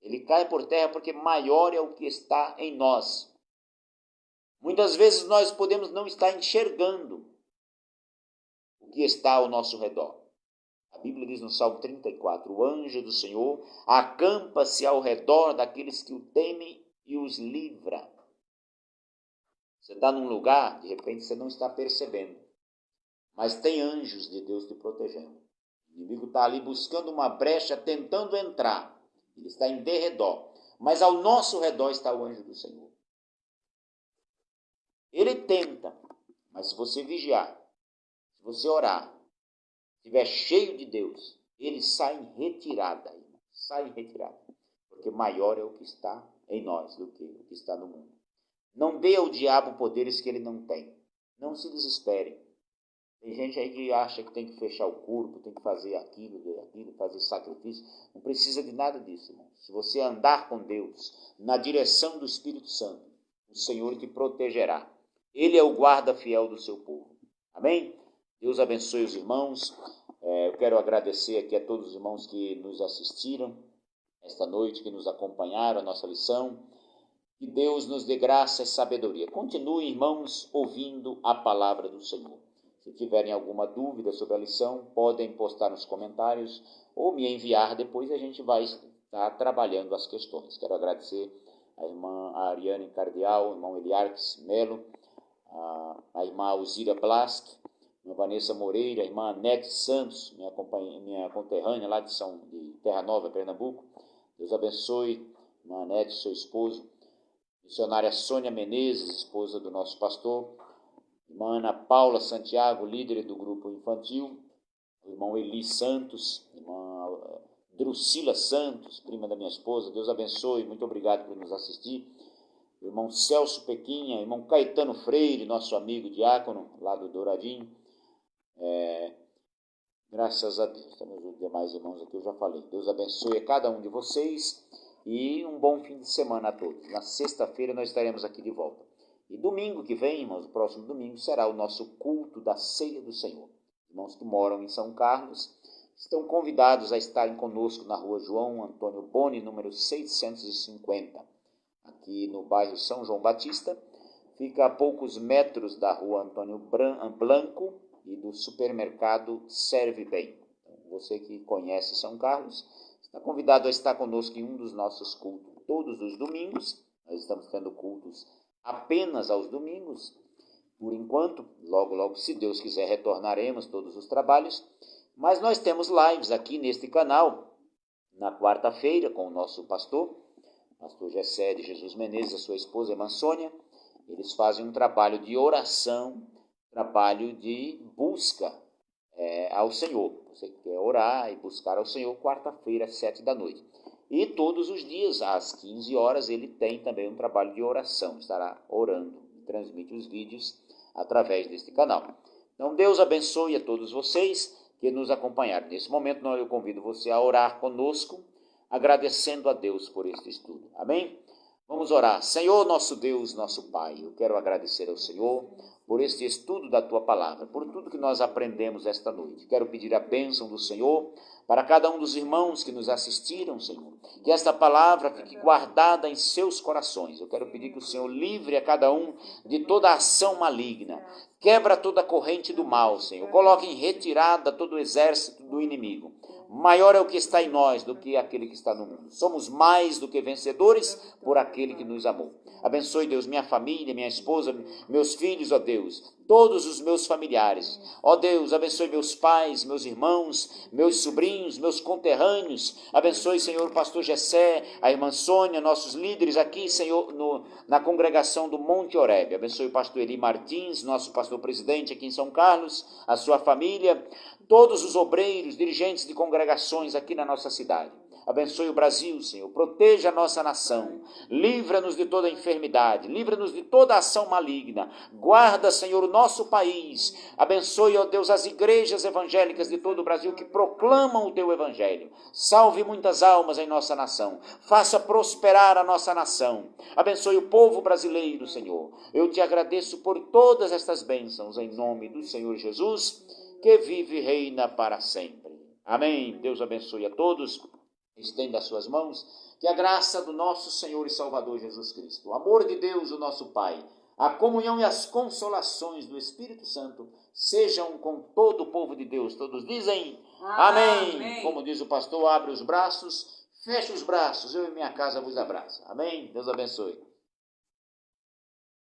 Ele cai por terra porque maior é o que está em nós. Muitas vezes nós podemos não estar enxergando o que está ao nosso redor. A Bíblia diz no Salmo 34, o anjo do Senhor acampa-se ao redor daqueles que o temem e os livra. Você está num lugar, de repente você não está percebendo, mas tem anjos de Deus te protegendo. O inimigo está ali buscando uma brecha, tentando entrar. Ele está em derredor, mas ao nosso redor está o anjo do Senhor. Ele tenta, mas se você vigiar, se você orar, estiver cheio de Deus, ele sai em retirada, sai em retirada, porque maior é o que está em nós do que o que está no mundo. Não dê ao diabo poderes que ele não tem. Não se desespere. Tem gente aí que acha que tem que fechar o corpo, tem que fazer aquilo, fazer sacrifício. Não precisa de nada disso, irmão. Se você andar com Deus, na direção do Espírito Santo, o Senhor te protegerá. Ele é o guarda fiel do seu povo. Amém? Deus abençoe os irmãos. Eu quero agradecer aqui a todos os irmãos que nos assistiram esta noite, que nos acompanharam a nossa lição. Que Deus nos dê graça e sabedoria. Continuem, irmãos, ouvindo a palavra do Senhor. Se tiverem alguma dúvida sobre a lição, podem postar nos comentários ou me enviar depois, a gente vai estar trabalhando as questões. Quero agradecer a irmã Ariane Cardial, o irmão Eliarques Melo, a irmã Alzira Blask, a irmã Vanessa Moreira, a irmã Anete Santos, minha conterrânea lá de Terra Nova, Pernambuco. Deus abençoe, irmã Anete, seu esposo. Missionária Sônia Menezes, esposa do nosso pastor. Irmã Ana Paula Santiago, líder do grupo infantil. o irmão Eli Santos, irmã Drusila Santos, prima da minha esposa, Deus abençoe, muito obrigado por nos assistir. O irmão Celso Pequinha, irmão Caetano Freire, nosso amigo diácono, lá do Douradinho. Graças a Deus, temos os demais irmãos aqui, eu já falei. Deus abençoe a cada um de vocês e um bom fim de semana a todos. Na sexta-feira nós estaremos aqui de volta. E domingo que vem, irmãos, o próximo domingo será o nosso culto da Ceia do Senhor. Irmãos que moram em São Carlos estão convidados a estarem conosco na rua João Antônio Boni, número 650, aqui no bairro São João Batista. Fica a poucos metros da rua Antônio Blanco e do supermercado Serve Bem. Então, você que conhece São Carlos está convidado a estar conosco em um dos nossos cultos todos os domingos. Nós estamos tendo cultos apenas aos domingos, por enquanto. Logo, logo, se Deus quiser, retornaremos todos os trabalhos. Mas nós temos lives aqui neste canal, na quarta-feira, com o nosso pastor Gessé de Jesus Menezes, a sua esposa, irmã Sônia. Eles fazem um trabalho de oração, trabalho de busca ao Senhor. Você quer orar e buscar ao Senhor, quarta-feira, às 7 da noite. E todos os dias, às 15 horas, ele tem também um trabalho de oração. Estará orando, transmite os vídeos através deste canal. Então, Deus abençoe a todos vocês que nos acompanharam. Nesse momento, eu convido você a orar conosco, agradecendo a Deus por este estudo. Amém? Vamos orar. Senhor, nosso Deus, nosso Pai, eu quero agradecer ao Senhor por este estudo da Tua Palavra, por tudo que nós aprendemos esta noite. Quero pedir a bênção do Senhor para cada um dos irmãos que nos assistiram, Senhor. Que esta palavra fique guardada em seus corações. Eu quero pedir que o Senhor livre a cada um de toda ação maligna. Quebra toda a corrente do mal, Senhor. Coloque em retirada todo o exército do inimigo. Maior é o que está em nós do que aquele que está no mundo. Somos mais do que vencedores por aquele que nos amou. Abençoe, Deus, minha família, minha esposa, meus filhos, ó Deus, todos os meus familiares. Ó Deus, abençoe meus pais, meus irmãos, meus sobrinhos, meus conterrâneos. Abençoe, Senhor, o pastor Gessé, a irmã Sônia, nossos líderes aqui, Senhor, na congregação do Monte Oreb. Abençoe o pastor Eli Martins, nosso pastor presidente aqui em São Carlos, a sua família, todos os obreiros, dirigentes de congregações aqui na nossa cidade. Abençoe o Brasil, Senhor, proteja a nossa nação, livra-nos de toda enfermidade, livra-nos de toda ação maligna, guarda, Senhor, o nosso país, abençoe, ó Deus, as igrejas evangélicas de todo o Brasil que proclamam o Teu Evangelho, salve muitas almas em nossa nação, faça prosperar a nossa nação, abençoe o povo brasileiro, Senhor. Eu Te agradeço por todas estas bênçãos, em nome do Senhor Jesus, que vive e reina para sempre. Amém. Deus abençoe a todos. Estenda as suas mãos, que a graça do nosso Senhor e Salvador Jesus Cristo, o amor de Deus, o nosso Pai, a comunhão e as consolações do Espírito Santo sejam com todo o povo de Deus. Todos dizem amém. Amém. Como diz o pastor, abre os braços, fecha os braços, eu e minha casa vos abraço. Amém. Deus abençoe.